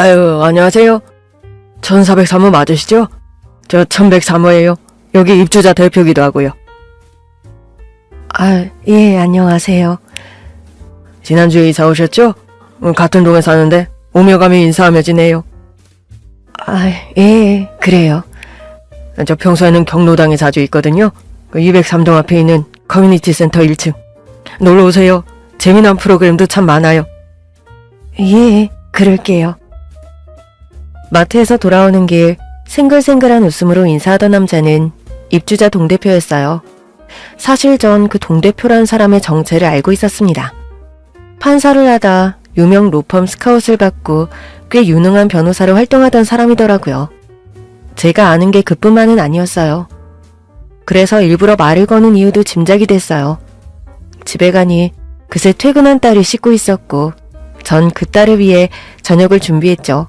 아유, 안녕하세요. 1403호 맞으시죠? 저 1103호예요. 여기 입주자 대표기도 하고요. 아, 예, 안녕하세요. 지난주에 이사 오셨죠? 같은 동에 사는데 오며 가며 인사하며 지내요. 아, 예, 그래요. 저 평소에는 경로당에 자주 있거든요. 203동 앞에 있는 커뮤니티 센터 1층. 놀러 오세요. 재미난 프로그램도 참 많아요. 예, 그럴게요. 마트에서 돌아오는 길 생글생글한 웃음으로 인사하던 남자는 입주자 동대표였어요. 사실 전 그 동대표란 사람의 정체를 알고 있었습니다. 판사를 하다 유명 로펌 스카웃을 받고 꽤 유능한 변호사로 활동하던 사람이더라고요. 제가 아는 게 그뿐만은 아니었어요. 그래서 일부러 말을 거는 이유도 짐작이 됐어요. 집에 가니 그새 퇴근한 딸이 씻고 있었고 전 그 딸을 위해 저녁을 준비했죠.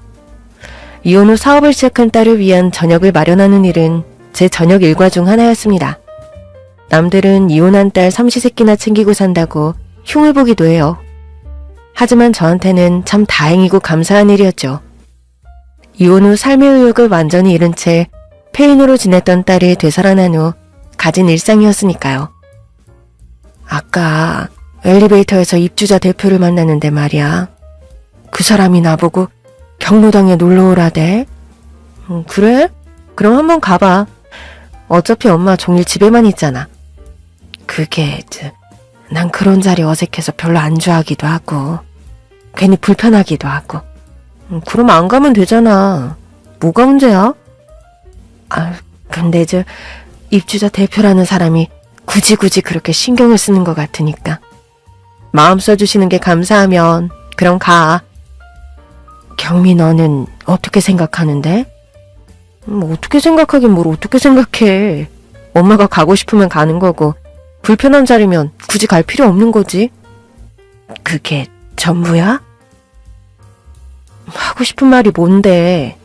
이혼 후 사업을 시작한 딸을 위한 저녁을 마련하는 일은 제 저녁 일과 중 하나였습니다. 남들은 이혼한 딸 삼시세끼나 챙기고 산다고 흉을 보기도 해요. 하지만 저한테는 참 다행이고 감사한 일이었죠. 이혼 후 삶의 의욕을 완전히 잃은 채 폐인으로 지냈던 딸이 되살아난 후 가진 일상이었으니까요. 아까 엘리베이터에서 입주자 대표를 만났는데 말이야. 그 사람이 나보고 경로당에 놀러오라대. 그래? 그럼 한번 가봐. 어차피 엄마 종일 집에만 있잖아. 그게 난 그런 자리 어색해서 별로 안 좋아하기도 하고 괜히 불편하기도 하고. 그럼 안 가면 되잖아. 뭐가 문제야? 아, 근데 입주자 대표라는 사람이 굳이 그렇게 신경을 쓰는 것 같으니까. 마음 써주시는 게 감사하면 그럼 가. 경미, 너는 어떻게 생각하는데? 어떻게 생각하긴 뭘 어떻게 생각해. 엄마가 가고 싶으면 가는 거고 불편한 자리면 굳이 갈 필요 없는 거지. 그게 전부야? 하고 싶은 말이 뭔데?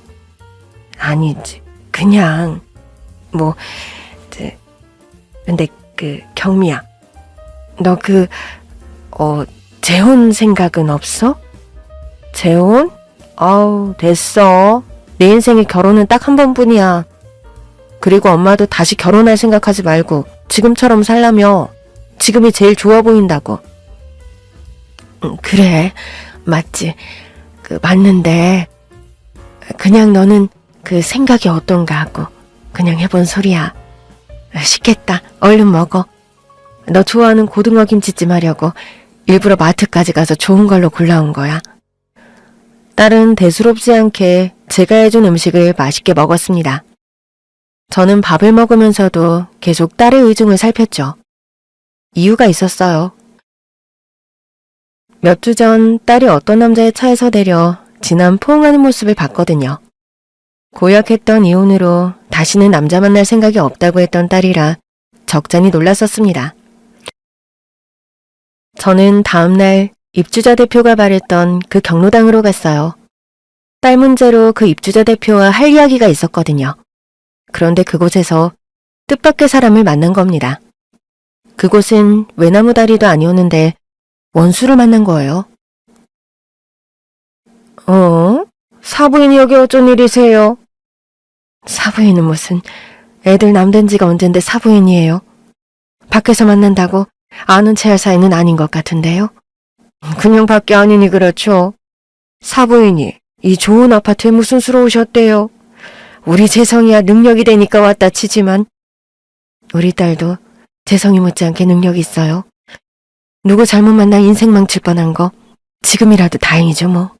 아니지. 그냥 근데 경미야. 너 재혼 생각은 없어? 재혼? 아우, 됐어. 내 인생에 결혼은 딱 한 번뿐이야. 그리고 엄마도 다시 결혼할 생각하지 말고 지금처럼 살라며. 지금이 제일 좋아 보인다고. 그래, 맞지. 맞는데 그냥 너는 생각이 어떤가 하고 그냥 해본 소리야. 식겠다. 얼른 먹어. 너 좋아하는 고등어 김치찜 하려고 일부러 마트까지 가서 좋은 걸로 골라온 거야. 딸은 대수롭지 않게 제가 해준 음식을 맛있게 먹었습니다. 저는 밥을 먹으면서도 계속 딸의 의중을 살폈죠. 이유가 있었어요. 몇 주 전 딸이 어떤 남자의 차에서 내려 지난 포옹하는 모습을 봤거든요. 고약했던 이혼으로 다시는 남자 만날 생각이 없다고 했던 딸이라 적잖이 놀랐었습니다. 저는 다음날 입주자 대표가 말했던 그 경로당으로 갔어요. 딸 문제로 그 입주자 대표와 할 이야기가 있었거든요. 그런데 그곳에서 뜻밖의 사람을 만난 겁니다. 그곳은 외나무 다리도 아니었는데 원수를 만난 거예요. 사부인이 여기 어쩐 일이세요? 사부인은 무슨, 애들 남된 지가 언젠데 사부인이에요. 밖에서 만난다고 아는 체할 사이는 아닌 것 같은데요. 그냥 밖에 아니니 그렇죠. 사부인이 이 좋은 아파트에 무슨 수로 오셨대요. 우리 재성이야 능력이 되니까 왔다 치지만 우리 딸도 재성이 못지않게 능력이 있어요. 누구 잘못 만나 인생 망칠 뻔한 거 지금이라도 다행이죠 뭐.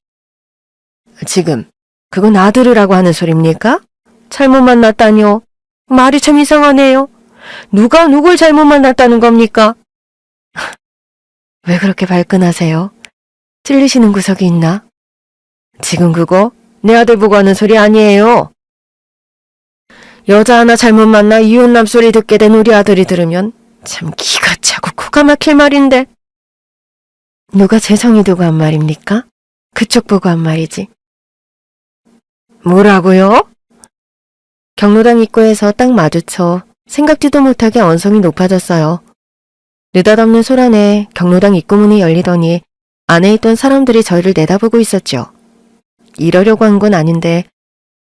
지금 그건 아들이라고 하는 소립니까? 잘못 만났다뇨. 말이 참 이상하네요. 누가 누굴 잘못 만났다는 겁니까? 왜 그렇게 발끈하세요? 찔리시는 구석이 있나? 지금 그거 내 아들 보고 하는 소리 아니에요. 여자 하나 잘못 만나 이혼남 소리 듣게 된 우리 아들이 들으면 참 기가 차고 코가 막힐 말인데. 누가 재성이 두고 한 말입니까? 그쪽 보고 한 말이지. 뭐라고요? 경로당 입구에서 딱 마주쳐 생각지도 못하게 언성이 높아졌어요. 느닷없는 소란에 경로당 입구문이 열리더니 안에 있던 사람들이 저희를 내다보고 있었죠. 이러려고 한 건 아닌데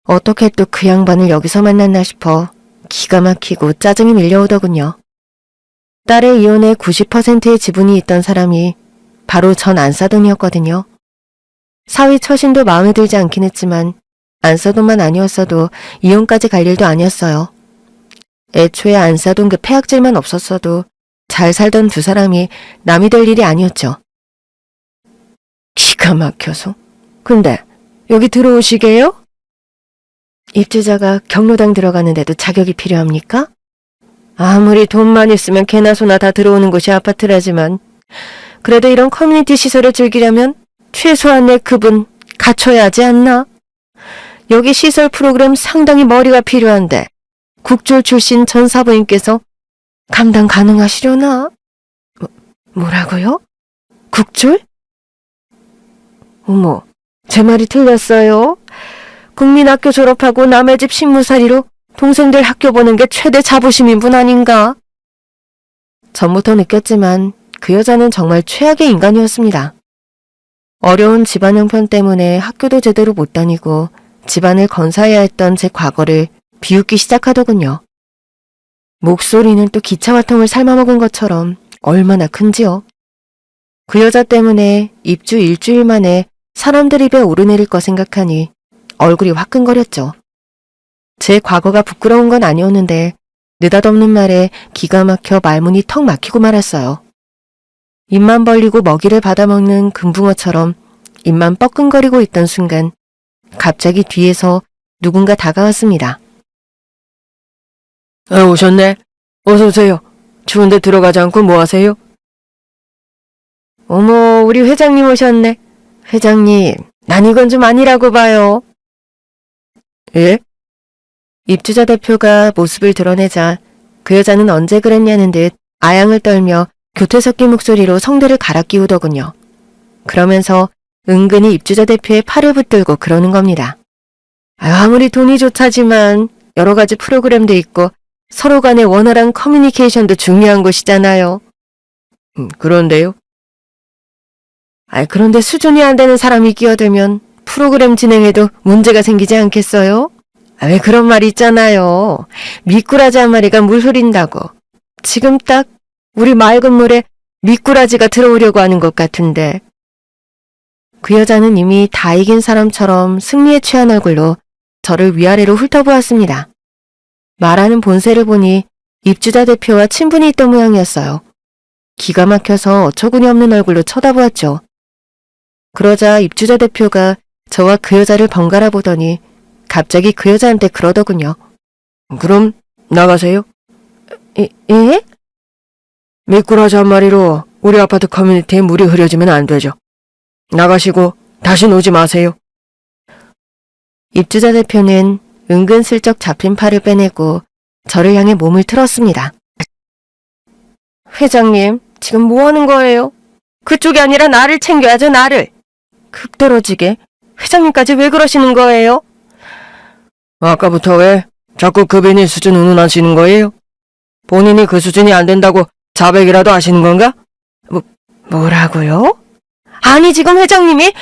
어떻게 또 그 양반을 여기서 만났나 싶어 기가 막히고 짜증이 밀려오더군요. 딸의 이혼에 90%의 지분이 있던 사람이 바로 전 안사돈이었거든요. 사위 처신도 마음에 들지 않긴 했지만 안사돈만 아니었어도 이혼까지 갈 일도 아니었어요. 애초에 안사돈 그 폐악질만 없었어도 잘 살던 두 사람이 남이 될 일이 아니었죠. 기가 막혀서. 근데 여기 들어오시게요? 입주자가 경로당 들어가는데도 자격이 필요합니까? 아무리 돈만 있으면 개나 소나 다 들어오는 곳이 아파트라지만 그래도 이런 커뮤니티 시설을 즐기려면 최소한의 급은 갖춰야 하지 않나? 여기 시설 프로그램 상당히 머리가 필요한데 국졸 출신 전 사부인께서 감당 가능하시려나? 뭐라고요? 국졸? 어머, 제 말이 틀렸어요. 국민학교 졸업하고 남의 집 식무살이로 동생들 학교 보는 게 최대 자부심인 분 아닌가? 전부터 느꼈지만 그 여자는 정말 최악의 인간이었습니다. 어려운 집안 형편 때문에 학교도 제대로 못 다니고 집안을 건사해야 했던 제 과거를 비웃기 시작하더군요. 목소리는 또 기차와통을 삶아먹은 것처럼 얼마나 큰지요. 그 여자 때문에 입주 일주일 만에 사람들 입에 오르내릴 거 생각하니 얼굴이 화끈거렸죠. 제 과거가 부끄러운 건 아니었는데 느닷없는 말에 기가 막혀 말문이 턱 막히고 말았어요. 입만 벌리고 먹이를 받아먹는 금붕어처럼 입만 뻐끔거리고 있던 순간 갑자기 뒤에서 누군가 다가왔습니다. 오셨네. 어서 오세요. 추운데 들어가지 않고 뭐 하세요? 어머, 우리 회장님 오셨네. 회장님, 난 이건 좀 아니라고 봐요. 예? 입주자 대표가 모습을 드러내자 그 여자는 언제 그랬냐는 듯 아양을 떨며 교태 섞인 목소리로 성대를 갈아 끼우더군요. 그러면서 은근히 입주자 대표의 팔을 붙들고 그러는 겁니다. 아무리 돈이 좋다지만 여러 가지 프로그램도 있고 서로 간의 원활한 커뮤니케이션도 중요한 곳이잖아요. 그런데요? 그런데 수준이 안 되는 사람이 끼어들면 프로그램 진행에도 문제가 생기지 않겠어요? 왜 그런 말이 있잖아요. 미꾸라지 한 마리가 물 흐린다고. 지금 딱 우리 맑은 물에 미꾸라지가 들어오려고 하는 것 같은데. 그 여자는 이미 다 이긴 사람처럼 승리에 취한 얼굴로 저를 위아래로 훑어보았습니다. 말하는 본세를 보니 입주자 대표와 친분이 있던 모양이었어요. 기가 막혀서 어처구니 없는 얼굴로 쳐다보았죠. 그러자 입주자 대표가 저와 그 여자를 번갈아 보더니 갑자기 그 여자한테 그러더군요. 그럼 나가세요. 예? 미꾸라지 한 마리로 우리 아파트 커뮤니티에 물이 흐려지면 안 되죠. 나가시고 다시 오지 마세요. 입주자 대표는 은근슬쩍 잡힌 팔을 빼내고 저를 향해 몸을 틀었습니다. 회장님, 지금 뭐 하는 거예요? 그쪽이 아니라 나를 챙겨야죠, 나를. 급 떨어지게 회장님까지 왜 그러시는 거예요? 아까부터 왜 자꾸 급인이 수준 운운하시는 거예요? 본인이 그 수준이 안 된다고 자백이라도 하시는 건가? 뭐라고요? 아니 지금 회장님이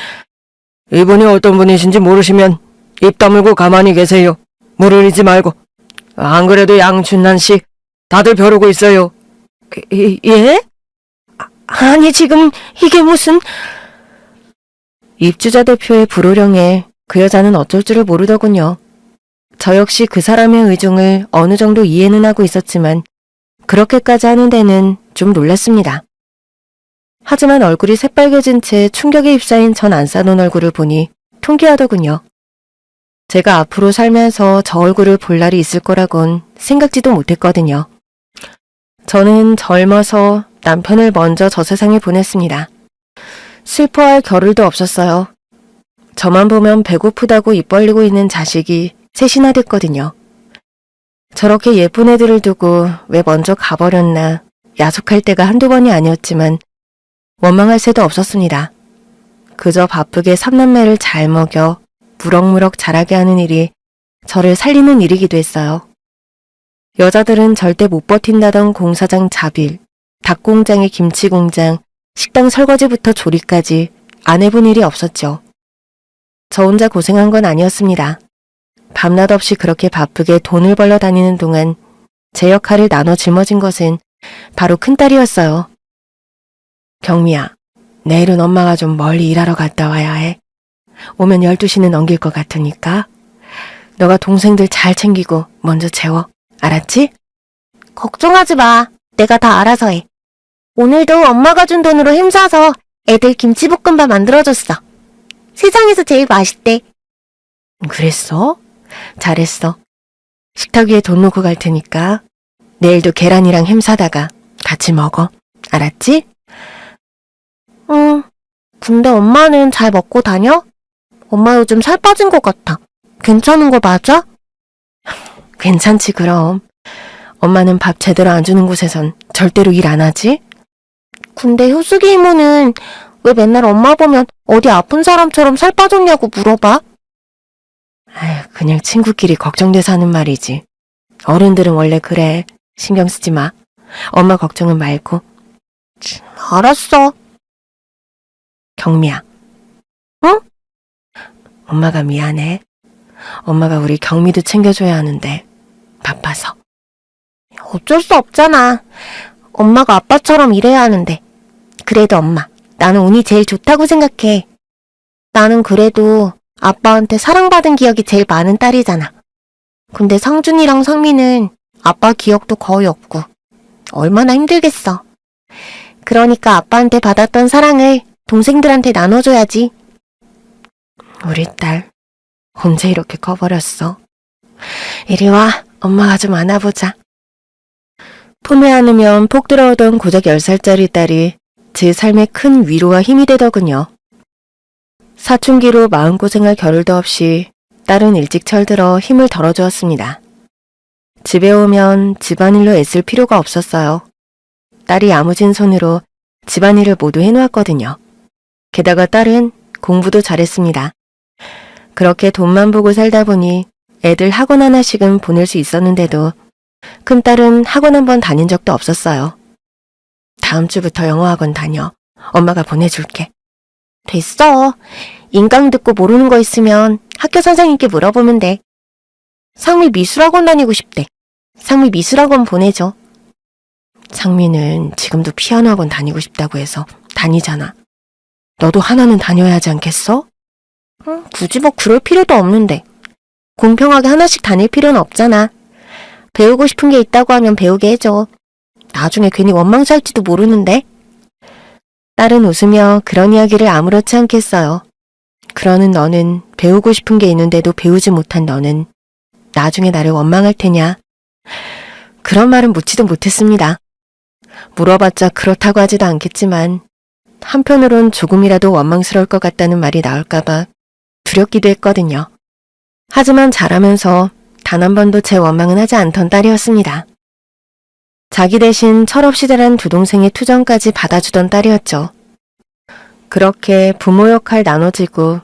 이분이 어떤 분이신지 모르시면 입 다물고 가만히 계세요. 물 흐리지 말고. 안 그래도 양춘난 씨 다들 벼르고 있어요. 예? 아니 지금 이게 무슨... 입주자 대표의 불호령에 그 여자는 어쩔 줄을 모르더군요. 저 역시 그 사람의 의중을 어느 정도 이해는 하고 있었지만 그렇게까지 하는 데는 좀 놀랐습니다. 하지만 얼굴이 새빨개진 채 충격에 휩싸인 전 안싸놓은 얼굴을 보니 통쾌하더군요. 제가 앞으로 살면서 저 얼굴을 볼 날이 있을 거라곤 생각지도 못했거든요. 저는 젊어서 남편을 먼저 저 세상에 보냈습니다. 슬퍼할 겨를도 없었어요. 저만 보면 배고프다고 입 벌리고 있는 자식이 셋이나 됐거든요. 저렇게 예쁜 애들을 두고 왜 먼저 가버렸나 야속할 때가 한두 번이 아니었지만 원망할 새도 없었습니다. 그저 바쁘게 삼남매를 잘 먹여 무럭무럭 자라게 하는 일이 저를 살리는 일이기도 했어요. 여자들은 절대 못 버틴다던 공사장 자빌, 닭공장의 김치공장, 식당 설거지부터 조리까지 안 해본 일이 없었죠. 저 혼자 고생한 건 아니었습니다. 밤낮 없이 그렇게 바쁘게 돈을 벌러 다니는 동안 제 역할을 나눠 짊어진 것은 바로 큰딸이었어요. 경미야, 내일은 엄마가 좀 멀리 일하러 갔다 와야 해. 오면 12시는 넘길 것 같으니까 너가 동생들 잘 챙기고 먼저 재워. 알았지? 걱정하지 마. 내가 다 알아서 해. 오늘도 엄마가 준 돈으로 힘 사서 애들 김치볶음밥 만들어줬어. 세상에서 제일 맛있대. 그랬어? 잘했어. 식탁 위에 돈 놓고 갈 테니까 내일도 계란이랑 햄 사다가 같이 먹어. 알았지? 응. 근데 엄마는 잘 먹고 다녀? 엄마 요즘 살 빠진 것 같아. 괜찮은 거 맞아? 괜찮지 그럼. 엄마는 밥 제대로 안 주는 곳에선 절대로 일 안 하지? 근데 효숙이 이모는 왜 맨날 엄마 보면 어디 아픈 사람처럼 살 빠졌냐고 물어봐? 아휴, 그냥 친구끼리 걱정돼서 하는 말이지. 어른들은 원래 그래. 신경 쓰지 마. 엄마 걱정은 말고. 알았어. 경미야. 응? 엄마가 미안해. 엄마가 우리 경미도 챙겨줘야 하는데 바빠서. 어쩔 수 없잖아. 엄마가 아빠처럼 일해야 하는데. 그래도 엄마, 나는 운이 제일 좋다고 생각해. 나는 그래도 아빠한테 사랑받은 기억이 제일 많은 딸이잖아. 근데 상준이랑 상민은 아빠 기억도 거의 없고 얼마나 힘들겠어. 그러니까 아빠한테 받았던 사랑을 동생들한테 나눠줘야지. 우리 딸 언제 이렇게 커버렸어? 이리 와. 엄마가 좀 안아보자. 품에 안으면 폭 들어오던 고작 10살짜리 딸이 제 삶에 큰 위로와 힘이 되더군요. 사춘기로 마음고생할 겨를도 없이 딸은 일찍 철들어 힘을 덜어주었습니다. 집에 오면 집안일로 애쓸 필요가 없었어요. 딸이 야무진 손으로 집안일을 모두 해놓았거든요. 게다가 딸은 공부도 잘했습니다. 그렇게 돈만 보고 살다 보니 애들 학원 하나씩은 보낼 수 있었는데도 큰딸은 학원 한 번 다닌 적도 없었어요. 다음 주부터 영어학원 다녀. 엄마가 보내줄게. 됐어. 인강 듣고 모르는 거 있으면 학교 선생님께 물어보면 돼. 상미 미술학원 다니고 싶대. 상미 미술학원 보내줘. 상미는 지금도 피아노 학원 다니고 싶다고 해서 다니잖아. 너도 하나는 다녀야 하지 않겠어? 굳이 뭐 그럴 필요도 없는데. 공평하게 하나씩 다닐 필요는 없잖아. 배우고 싶은 게 있다고 하면 배우게 해줘. 나중에 괜히 원망치 할지도 모르는데. 딸은 웃으며 그런 이야기를 아무렇지 않게 했어요. 그러는 너는 배우고 싶은 게 있는데도 배우지 못한 너는 나중에 나를 원망할 테냐? 그런 말은 묻지도 못했습니다. 물어봤자 그렇다고 하지도 않겠지만 한편으론 조금이라도 원망스러울 것 같다는 말이 나올까봐 두렵기도 했거든요. 하지만 자라면서 단 한 번도 제 원망은 하지 않던 딸이었습니다. 자기 대신 철없이 자란 두 동생의 투정까지 받아주던 딸이었죠. 그렇게 부모 역할 나눠지고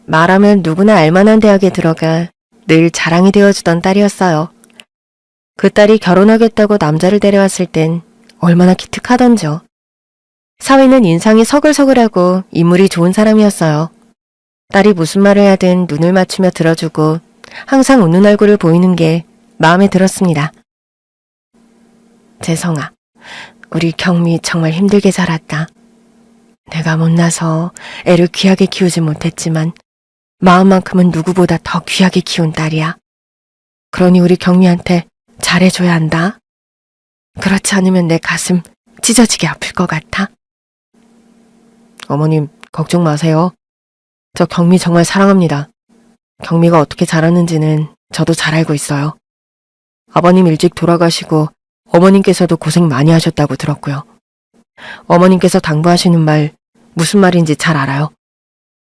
말하면 누구나 알만한 대학에 들어가 늘 자랑이 되어주던 딸이었어요. 그 딸이 결혼하겠다고 남자를 데려왔을 땐 얼마나 기특하던죠. 사위는 인상이 서글서글하고 인물이 좋은 사람이었어요. 딸이 무슨 말을 하든 눈을 맞추며 들어주고 항상 웃는 얼굴을 보이는 게 마음에 들었습니다. 재성아, 우리 경미 정말 힘들게 자랐다. 내가 못나서 애를 귀하게 키우지 못했지만 마음만큼은 누구보다 더 귀하게 키운 딸이야. 그러니 우리 경미한테 잘해줘야 한다. 그렇지 않으면 내 가슴 찢어지게 아플 것 같아. 어머님, 걱정 마세요. 저 경미 정말 사랑합니다. 경미가 어떻게 자랐는지는 저도 잘 알고 있어요. 아버님 일찍 돌아가시고 어머님께서도 고생 많이 하셨다고 들었고요. 어머님께서 당부하시는 말 무슨 말인지 잘 알아요.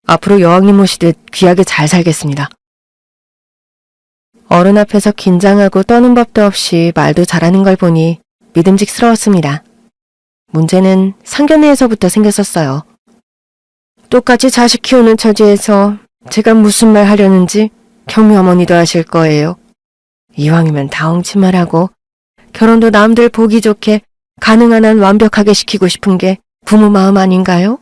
앞으로 여왕님 모시듯 귀하게 잘 살겠습니다. 어른 앞에서 긴장하고 떠는 법도 없이 말도 잘하는 걸 보니 믿음직스러웠습니다. 문제는 상견례에서부터 생겼었어요. 똑같이 자식 키우는 처지에서 제가 무슨 말 하려는지 경미 어머니도 아실 거예요. 이왕이면 다홍치말하고 결혼도 남들 보기 좋게 가능한 한 완벽하게 시키고 싶은 게 부모 마음 아닌가요?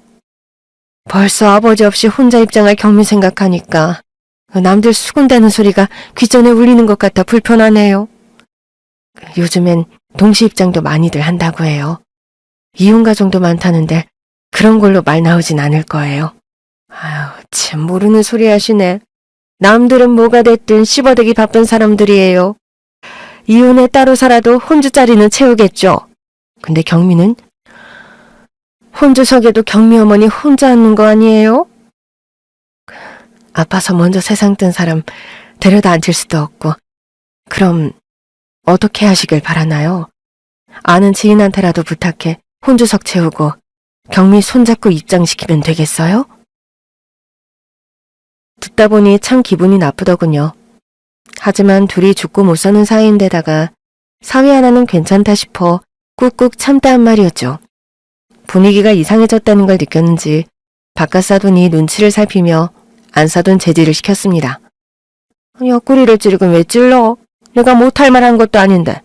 벌써 아버지 없이 혼자 입장할 경미 생각하니까 남들 수군대는 소리가 귓전에 울리는 것 같아 불편하네요. 요즘엔 동시 입장도 많이들 한다고 해요. 이혼가정도 많다는데 그런 걸로 말 나오진 않을 거예요. 아유, 참 모르는 소리 하시네. 남들은 뭐가 됐든 씹어대기 바쁜 사람들이에요. 이혼에 따로 살아도 혼주 자리는 채우겠죠. 근데 경미는? 혼주석에도 경미 어머니 혼자 앉는 거 아니에요? 아파서 먼저 세상 뜬 사람 데려다 앉힐 수도 없고. 그럼 어떻게 하시길 바라나요? 아는 지인한테라도 부탁해 혼주석 채우고 경미 손잡고 입장시키면 되겠어요? 듣다 보니 참 기분이 나쁘더군요. 하지만 둘이 죽고 못 사는 사이인데다가 사위 하나는 괜찮다 싶어 꾹꾹 참다 한 말이었죠. 분위기가 이상해졌다는 걸 느꼈는지 바깥 사돈이 눈치를 살피며 안사돈 제지를 시켰습니다. 옆구리를 찌르긴 왜 찔러? 내가 못할 말 한 것도 아닌데.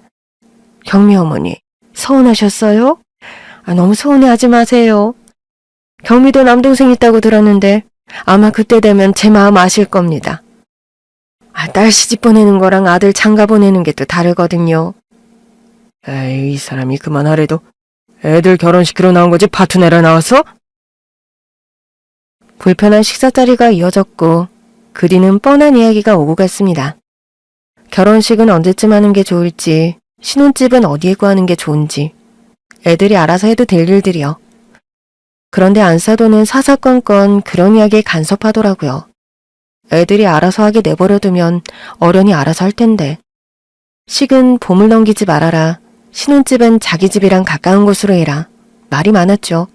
경미 어머니, 서운하셨어요? 너무 서운해하지 마세요. 경미도 남동생 있다고 들었는데 아마 그때 되면 제 마음 아실 겁니다. 딸 시집 보내는 거랑 아들 장가 보내는 게 또 다르거든요. 에이, 이 사람이 그만하래도 애들 결혼시키러 나온 거지 파투 내러 나왔어? 불편한 식사 자리가 이어졌고 그 뒤는 뻔한 이야기가 오고 갔습니다. 결혼식은 언제쯤 하는 게 좋을지, 신혼집은 어디에 구하는 게 좋은지, 애들이 알아서 해도 될 일들이요. 그런데 안사돈은 사사건건 그런 이야기에 간섭하더라고요. 애들이 알아서 하게 내버려두면 어련히 알아서 할 텐데. 식은 봄을 넘기지 말아라. 신혼집은 자기 집이랑 가까운 곳으로 해라. 말이 많았죠.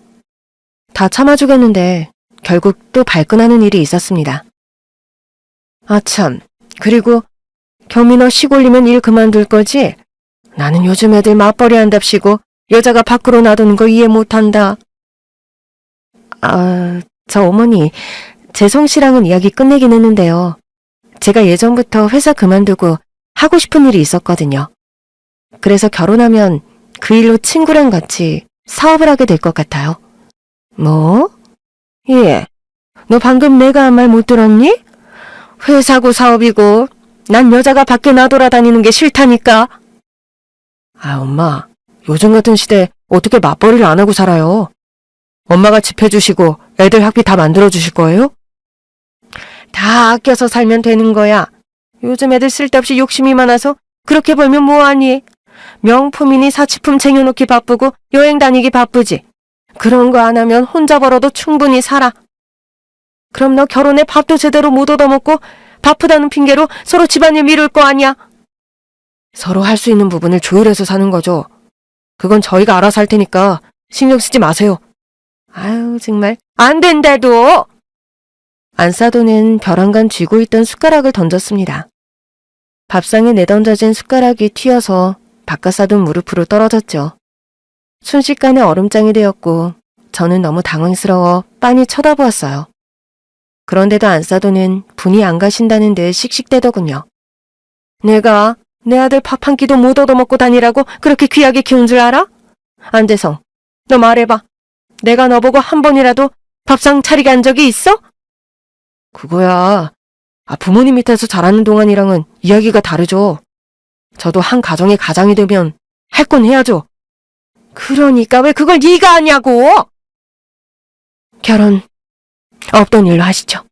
다 참아주겠는데 결국 또 발끈하는 일이 있었습니다. 아참, 그리고 경미 너 시골리면 일 그만둘 거지? 나는 요즘 애들 맞벌이 한답시고 여자가 밖으로 놔두는 거 이해 못한다. 저 어머니, 재성 씨랑은 이야기 끝내긴 했는데요. 제가 예전부터 회사 그만두고 하고 싶은 일이 있었거든요. 그래서 결혼하면 그 일로 친구랑 같이 사업을 하게 될 것 같아요. 뭐? 예. 너 방금 내가 한 말 못 들었니? 회사고 사업이고 난 여자가 밖에 나돌아다니는 게 싫다니까. 엄마. 요즘 같은 시대에 어떻게 맞벌이를 안 하고 살아요? 엄마가 집 해주시고 애들 학비 다 만들어주실 거예요? 다 아껴서 살면 되는 거야. 요즘 애들 쓸데없이 욕심이 많아서 그렇게 벌면 뭐하니? 명품이니 사치품 쟁여놓기 바쁘고 여행 다니기 바쁘지. 그런 거 안 하면 혼자 벌어도 충분히 살아. 그럼 너 결혼해 밥도 제대로 못 얻어먹고 바쁘다는 핑계로 서로 집안일 미룰 거 아니야? 서로 할 수 있는 부분을 조율해서 사는 거죠. 그건 저희가 알아서 할 테니까 신경 쓰지 마세요. 아유, 정말 안 된대도. 안사돈은 벼랑간 쥐고 있던 숟가락을 던졌습니다. 밥상에 내던져진 숟가락이 튀어서 바깥사돈 무릎으로 떨어졌죠. 순식간에 얼음장이 되었고 저는 너무 당황스러워 빤히 쳐다보았어요. 그런데도 안사돈은 분이 안 가신다는 듯 씩씩대더군요. 내가 내 아들 밥 한 끼도 못 얻어먹고 다니라고 그렇게 귀하게 키운 줄 알아? 안재성, 너 말해봐. 내가 너보고 한 번이라도 밥상 차리게 한 적이 있어? 그거야. 부모님 밑에서 자라는 동안이랑은 이야기가 다르죠. 저도 한 가정의 가장이 되면 할 건 해야죠. 그러니까 왜 그걸 네가 하냐고! 결혼 없던 일로 하시죠.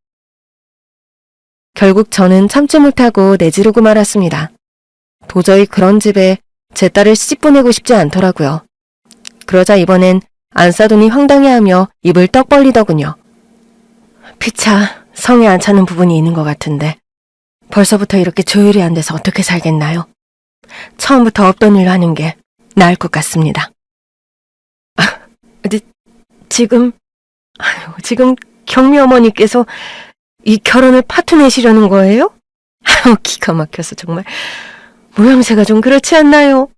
결국 저는 참지 못하고 내지르고 말았습니다. 도저히 그런 집에 제 딸을 시집 보내고 싶지 않더라고요. 그러자 이번엔 안사돈이 황당해하며 입을 떡 벌리더군요. 피차 성에 안 차는 부분이 있는 것 같은데 벌써부터 이렇게 조율이 안 돼서 어떻게 살겠나요? 처음부터 없던 일로 하는 게 나을 것 같습니다. 지금 경미 어머니께서 이 결혼을 파토내시려는 거예요? 기가 막혀서 정말 모양새가 좀 그렇지 않나요?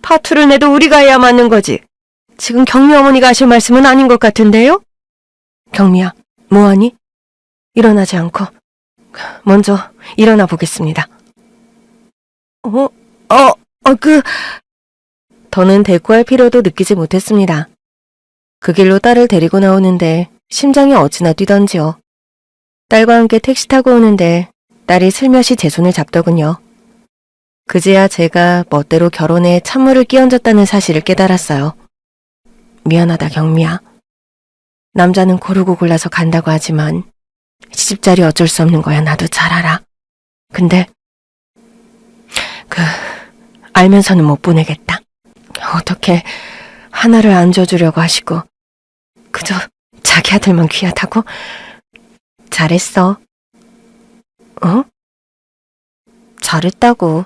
파투를 내도 우리가 해야 맞는 거지. 지금 경미 어머니가 하실 말씀은 아닌 것 같은데요? 경미야, 뭐하니? 일어나지 않고 먼저 일어나 보겠습니다. 더는 대꾸할 필요도 느끼지 못했습니다. 그 길로 딸을 데리고 나오는데 심장이 어찌나 뛰던지요. 딸과 함께 택시 타고 오는데 딸이 슬며시 제 손을 잡더군요. 그제야 제가 멋대로 결혼에 찬물을 끼얹었다는 사실을 깨달았어요. 미안하다, 경미야. 남자는 고르고 골라서 간다고 하지만 시집자리 어쩔 수 없는 거야, 나도 잘 알아. 근데 알면서는 못 보내겠다. 어떻게 하나를 안 줘주려고 하시고 그저 자기 아들만 귀하다고? 잘했어. 어? 잘했다고.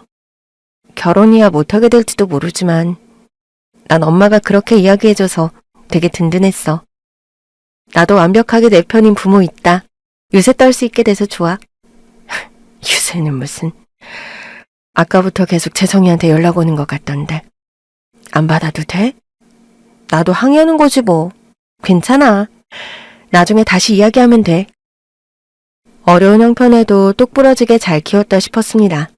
결혼이야 못하게 될지도 모르지만 난 엄마가 그렇게 이야기해줘서 되게 든든했어. 나도 완벽하게 내 편인 부모 있다. 유세 떨 수 있게 돼서 좋아. 유세는 무슨. 아까부터 계속 재성이한테 연락 오는 것 같던데. 안 받아도 돼? 나도 항의하는 거지 뭐. 괜찮아. 나중에 다시 이야기하면 돼. 어려운 형편에도 똑부러지게 잘 키웠다 싶었습니다.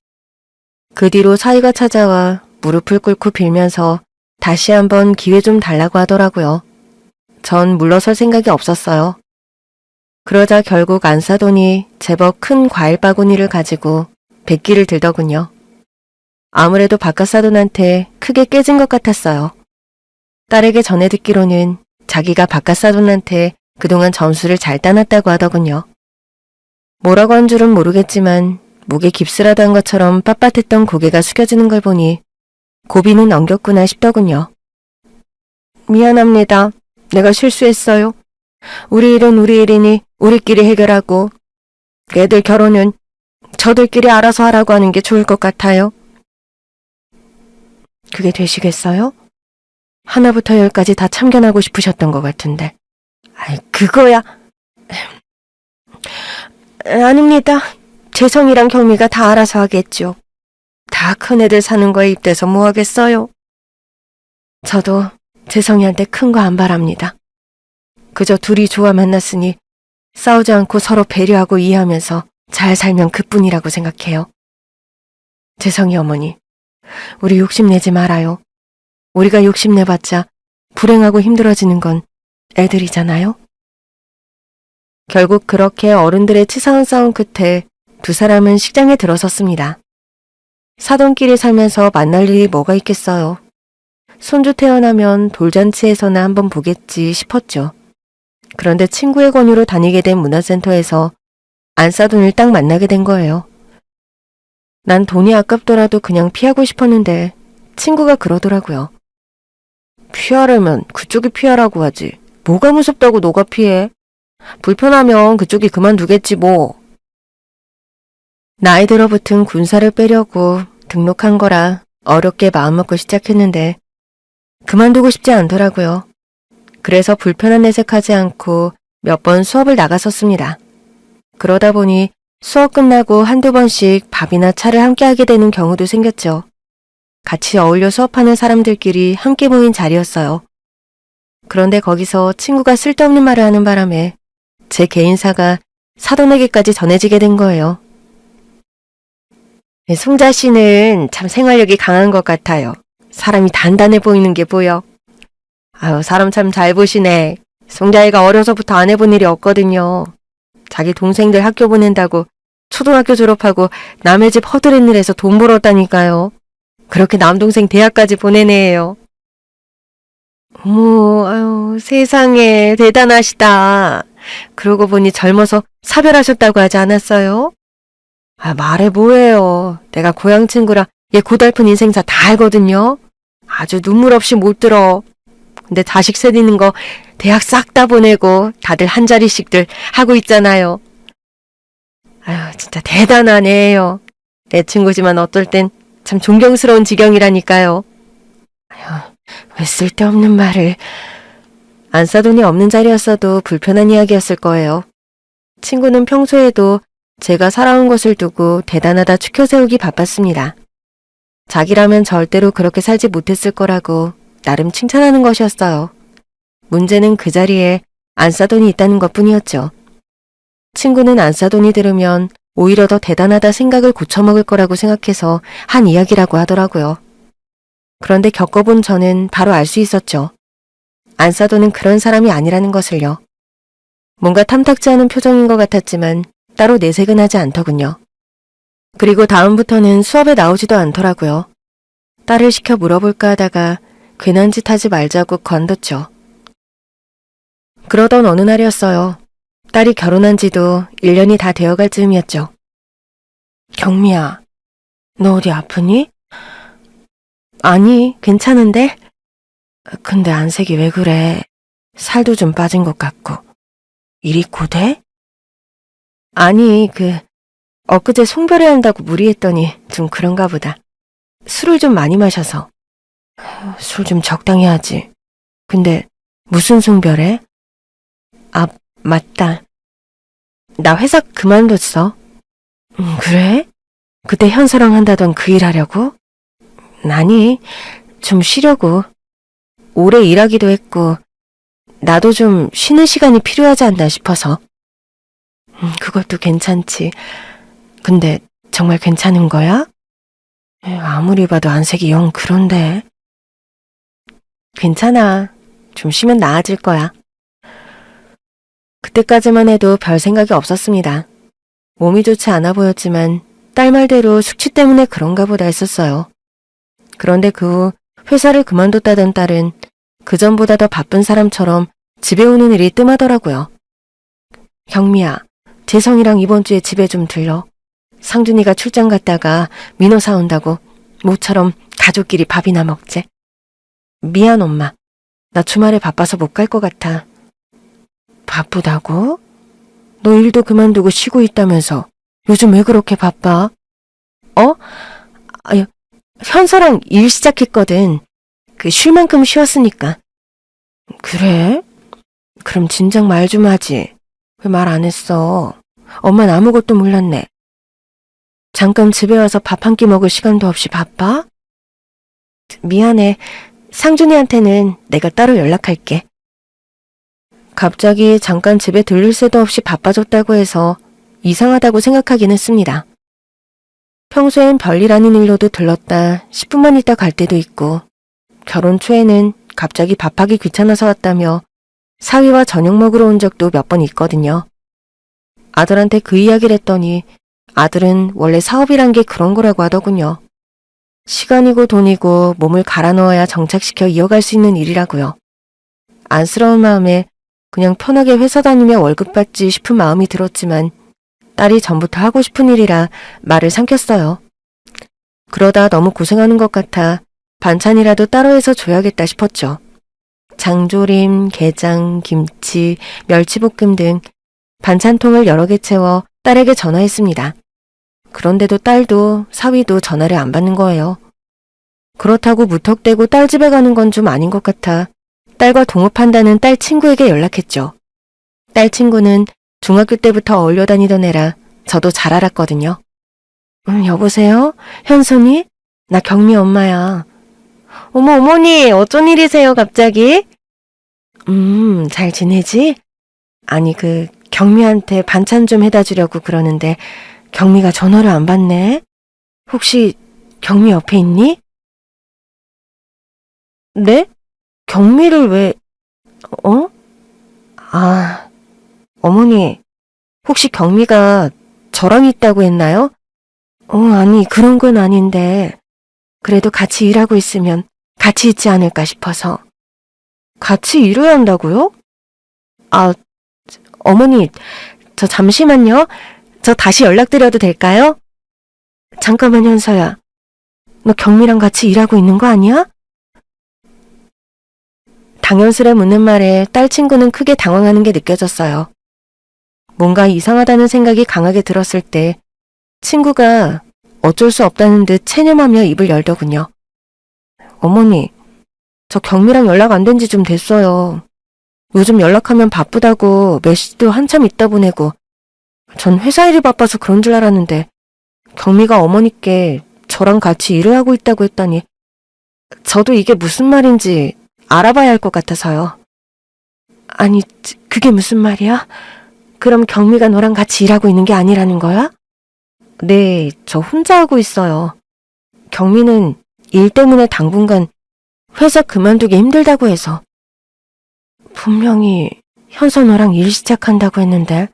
그 뒤로 사위가 찾아와 무릎을 꿇고 빌면서 다시 한번 기회 좀 달라고 하더라고요. 전 물러설 생각이 없었어요. 그러자 결국 안 사돈이 제법 큰 과일 바구니를 가지고 백기를 들더군요. 아무래도 바깥 사돈한테 크게 깨진 것 같았어요. 딸에게 전해 듣기로는 자기가 바깥 사돈한테 그동안 점수를 잘 따놨다고 하더군요. 뭐라고 한 줄은 모르겠지만 목에 깁스라도 한 것처럼 빳빳했던 고개가 숙여지는 걸 보니 고비는 넘겼구나 싶더군요. 미안합니다. 내가 실수했어요. 우리 일은 우리 일이니 우리끼리 해결하고 애들 결혼은 저들끼리 알아서 하라고 하는 게 좋을 것 같아요. 그게 되시겠어요? 하나부터 열까지 다 참견하고 싶으셨던 것 같은데. 아이, 그거야. 아닙니다. 재성이랑 경미가 다 알아서 하겠죠. 다 큰애들 사는 거에 입대서 뭐 하겠어요. 저도 재성이한테 큰 거 안 바랍니다. 그저 둘이 좋아 만났으니 싸우지 않고 서로 배려하고 이해하면서 잘 살면 그뿐이라고 생각해요. 재성이 어머니, 우리 욕심내지 말아요. 우리가 욕심내봤자 불행하고 힘들어지는 건 애들이잖아요. 결국 그렇게 어른들의 치사한 싸움 끝에 두 사람은 식장에 들어섰습니다. 사돈끼리 살면서 만날 일이 뭐가 있겠어요. 손주 태어나면 돌잔치에서나 한번 보겠지 싶었죠. 그런데 친구의 권유로 다니게 된 문화센터에서 안사돈을 딱 만나게 된 거예요. 난 돈이 아깝더라도 그냥 피하고 싶었는데 친구가 그러더라고요. 피하려면 그쪽이 피하라고 하지. 뭐가 무섭다고 너가 피해? 불편하면 그쪽이 그만두겠지 뭐. 나이 들어 붙은 군사를 빼려고 등록한 거라 어렵게 마음먹고 시작했는데 그만두고 싶지 않더라고요. 그래서 불편한 내색하지 않고 몇 번 수업을 나갔었습니다. 그러다 보니 수업 끝나고 한두 번씩 밥이나 차를 함께 하게 되는 경우도 생겼죠. 같이 어울려 수업하는 사람들끼리 함께 모인 자리였어요. 그런데 거기서 친구가 쓸데없는 말을 하는 바람에 제 개인사가 사돈에게까지 전해지게 된 거예요. 송자 씨는 참 생활력이 강한 것 같아요. 사람이 단단해 보이는 게 보여. 아유, 사람 참 잘 보시네. 송자애가 어려서부터 안 해본 일이 없거든요. 자기 동생들 학교 보낸다고 초등학교 졸업하고 남의 집 허드렛 일해서 돈 벌었다니까요. 그렇게 남동생 대학까지 보내네요. 어머, 아유, 세상에 대단하시다. 그러고 보니 젊어서 사별하셨다고 하지 않았어요? 아, 말해 뭐예요. 내가 고향 친구라 얘 고달픈 인생사 다 알거든요. 아주 눈물 없이 못 들어. 근데 자식 세리는 거 대학 싹 다 보내고 다들 한 자리씩들 하고 있잖아요. 아유, 진짜 대단한 애예요. 내 친구지만 어떨 땐 참 존경스러운 지경이라니까요. 아유, 왜 쓸데없는 말을. 안사돈이 없는 자리였어도 불편한 이야기였을 거예요. 친구는 평소에도 제가 살아온 것을 두고 대단하다 추켜 세우기 바빴습니다. 자기라면 절대로 그렇게 살지 못했을 거라고 나름 칭찬하는 것이었어요. 문제는 그 자리에 안사돈이 있다는 것뿐이었죠. 친구는 안사돈이 들으면 오히려 더 대단하다 생각을 고쳐먹을 거라고 생각해서 한 이야기라고 하더라고요. 그런데 겪어본 저는 바로 알 수 있었죠. 안사돈은 그런 사람이 아니라는 것을요. 뭔가 탐탁지 않은 표정인 것 같았지만 따로 내색은 하지 않더군요. 그리고 다음부터는 수업에 나오지도 않더라고요. 딸을 시켜 물어볼까 하다가 괜한 짓 하지 말자고 건뒀죠. 그러던 어느 날이었어요. 딸이 결혼한 지도 1년이 다 되어갈 즈음이었죠. 경미야, 너 어디 아프니? 아니, 괜찮은데? 근데 안색이 왜 그래? 살도 좀 빠진 것 같고. 일이 고돼? 아니, 엊그제 송별회 한다고 무리했더니 좀 그런가 보다. 술을 좀 많이 마셔서. 술 좀 적당히 하지. 근데 무슨 송별회? 아, 맞다. 나 회사 그만뒀어. 그래? 그때 현서랑 한다던 그 일 하려고? 아니, 좀 쉬려고. 오래 일하기도 했고 나도 좀 쉬는 시간이 필요하지 않나 싶어서. 그것도 괜찮지. 근데 정말 괜찮은 거야? 아무리 봐도 안색이 영 그런데. 괜찮아. 좀 쉬면 나아질 거야. 그때까지만 해도 별 생각이 없었습니다. 몸이 좋지 않아 보였지만 딸 말대로 숙취 때문에 그런가 보다 했었어요. 그런데 그 후 회사를 그만뒀다던 딸은 그전보다 더 바쁜 사람처럼 집에 오는 일이 뜸하더라고요. 경미야, 재성이랑 이번 주에 집에 좀 들러. 상준이가 출장 갔다가 민호 사온다고 모처럼 가족끼리 밥이나 먹재. 미안 엄마. 나 주말에 바빠서 못 갈 것 같아. 바쁘다고? 너 일도 그만두고 쉬고 있다면서 요즘 왜 그렇게 바빠? 현서랑 일 시작했거든. 쉴 만큼 쉬었으니까. 그래? 그럼 진작 말 좀 하지. 왜 말 안 했어? 엄마는 아무것도 몰랐네. 잠깐 집에 와서 밥 한 끼 먹을 시간도 없이 바빠? 미안해. 상준이한테는 내가 따로 연락할게. 갑자기 잠깐 집에 들릴 새도 없이 바빠졌다고 해서 이상하다고 생각하긴 했습니다. 평소엔 별일 아닌 일로도 들렀다 10분만 있다 갈 때도 있고 결혼 초에는 갑자기 밥하기 귀찮아서 왔다며 사위와 저녁 먹으러 온 적도 몇 번 있거든요. 아들한테 그 이야기를 했더니 아들은 원래 사업이란 게 그런 거라고 하더군요. 시간이고 돈이고 몸을 갈아 넣어야 정착시켜 이어갈 수 있는 일이라고요. 안쓰러운 마음에 그냥 편하게 회사 다니며 월급 받지 싶은 마음이 들었지만 딸이 전부터 하고 싶은 일이라 말을 삼켰어요. 그러다 너무 고생하는 것 같아 반찬이라도 따로 해서 줘야겠다 싶었죠. 장조림, 게장, 김치, 멸치볶음 등 반찬통을 여러 개 채워 딸에게 전화했습니다. 그런데도 딸도 사위도 전화를 안 받는 거예요. 그렇다고 무턱대고 딸 집에 가는 건 좀 아닌 것 같아 딸과 동업한다는 딸 친구에게 연락했죠. 딸 친구는 중학교 때부터 어울려 다니던 애라 저도 잘 알았거든요. 여보세요? 현순이? 나 경미 엄마야. 어머 어머니 어쩐 일이세요 갑자기? 잘 지내지? 아니 경미한테 반찬 좀 해다 주려고 그러는데 경미가 전화를 안 받네? 혹시 경미 옆에 있니? 네? 경미를 왜... 어머니, 혹시 경미가 저랑 있다고 했나요? 아니 그런 건 아닌데 그래도 같이 일하고 있으면 같이 있지 않을까 싶어서. 같이 일을 한다고요? 어머니, 저 잠시만요. 저 다시 연락드려도 될까요? 잠깐만 현서야. 너 경미랑 같이 일하고 있는 거 아니야? 당연스레 묻는 말에 딸 친구는 크게 당황하는 게 느껴졌어요. 뭔가 이상하다는 생각이 강하게 들었을 때 친구가 어쩔 수 없다는 듯 체념하며 입을 열더군요. 어머니, 저 경미랑 연락 안 된 지 좀 됐어요. 요즘 연락하면 바쁘다고 메시지도 한참 있다 보내고 전 회사 일이 바빠서 그런 줄 알았는데 경미가 어머니께 저랑 같이 일을 하고 있다고 했더니 저도 이게 무슨 말인지 알아봐야 할 것 같아서요. 아니, 그게 무슨 말이야? 그럼 경미가 너랑 같이 일하고 있는 게 아니라는 거야? 네, 저 혼자 하고 있어요. 경미는 일 때문에 당분간 회사 그만두기 힘들다고 해서. 분명히 현서 너랑 일 시작한다고 했는데.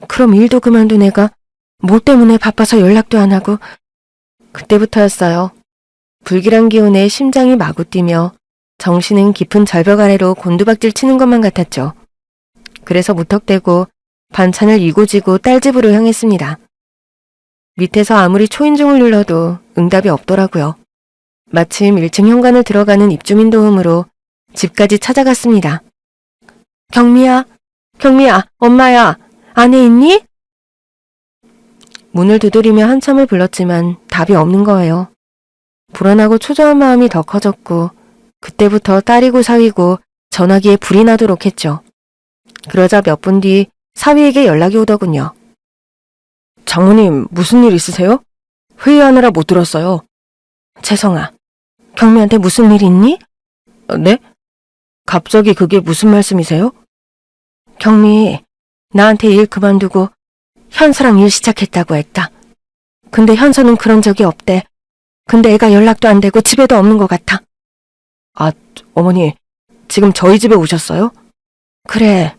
그럼 일도 그만둔 애가 뭐 때문에 바빠서 연락도 안 하고. 그때부터였어요. 불길한 기운에 심장이 마구 뛰며 정신은 깊은 절벽 아래로 곤두박질 치는 것만 같았죠. 그래서 무턱대고 반찬을 이고지고 딸 집으로 향했습니다. 밑에서 아무리 초인종을 눌러도 응답이 없더라고요. 마침 1층 현관을 들어가는 입주민 도움으로 집까지 찾아갔습니다. 경미야, 엄마야, 안에 있니? 문을 두드리며 한참을 불렀지만 답이 없는 거예요. 불안하고 초조한 마음이 더 커졌고 그때부터 딸이고 사위고 전화기에 불이 나도록 했죠. 그러자 몇 분 뒤 사위에게 연락이 오더군요. 장모님, 무슨 일 있으세요? 회의하느라 못 들었어요. 재성아, 경미한테 무슨 일 있니? 네? 갑자기 그게 무슨 말씀이세요? 경미, 나한테 일 그만두고 현서랑 일 시작했다고 했다. 근데 현서는 그런 적이 없대. 근데 애가 연락도 안 되고 집에도 없는 것 같아. 아, 어머니, 지금 저희 집에 오셨어요? 그래.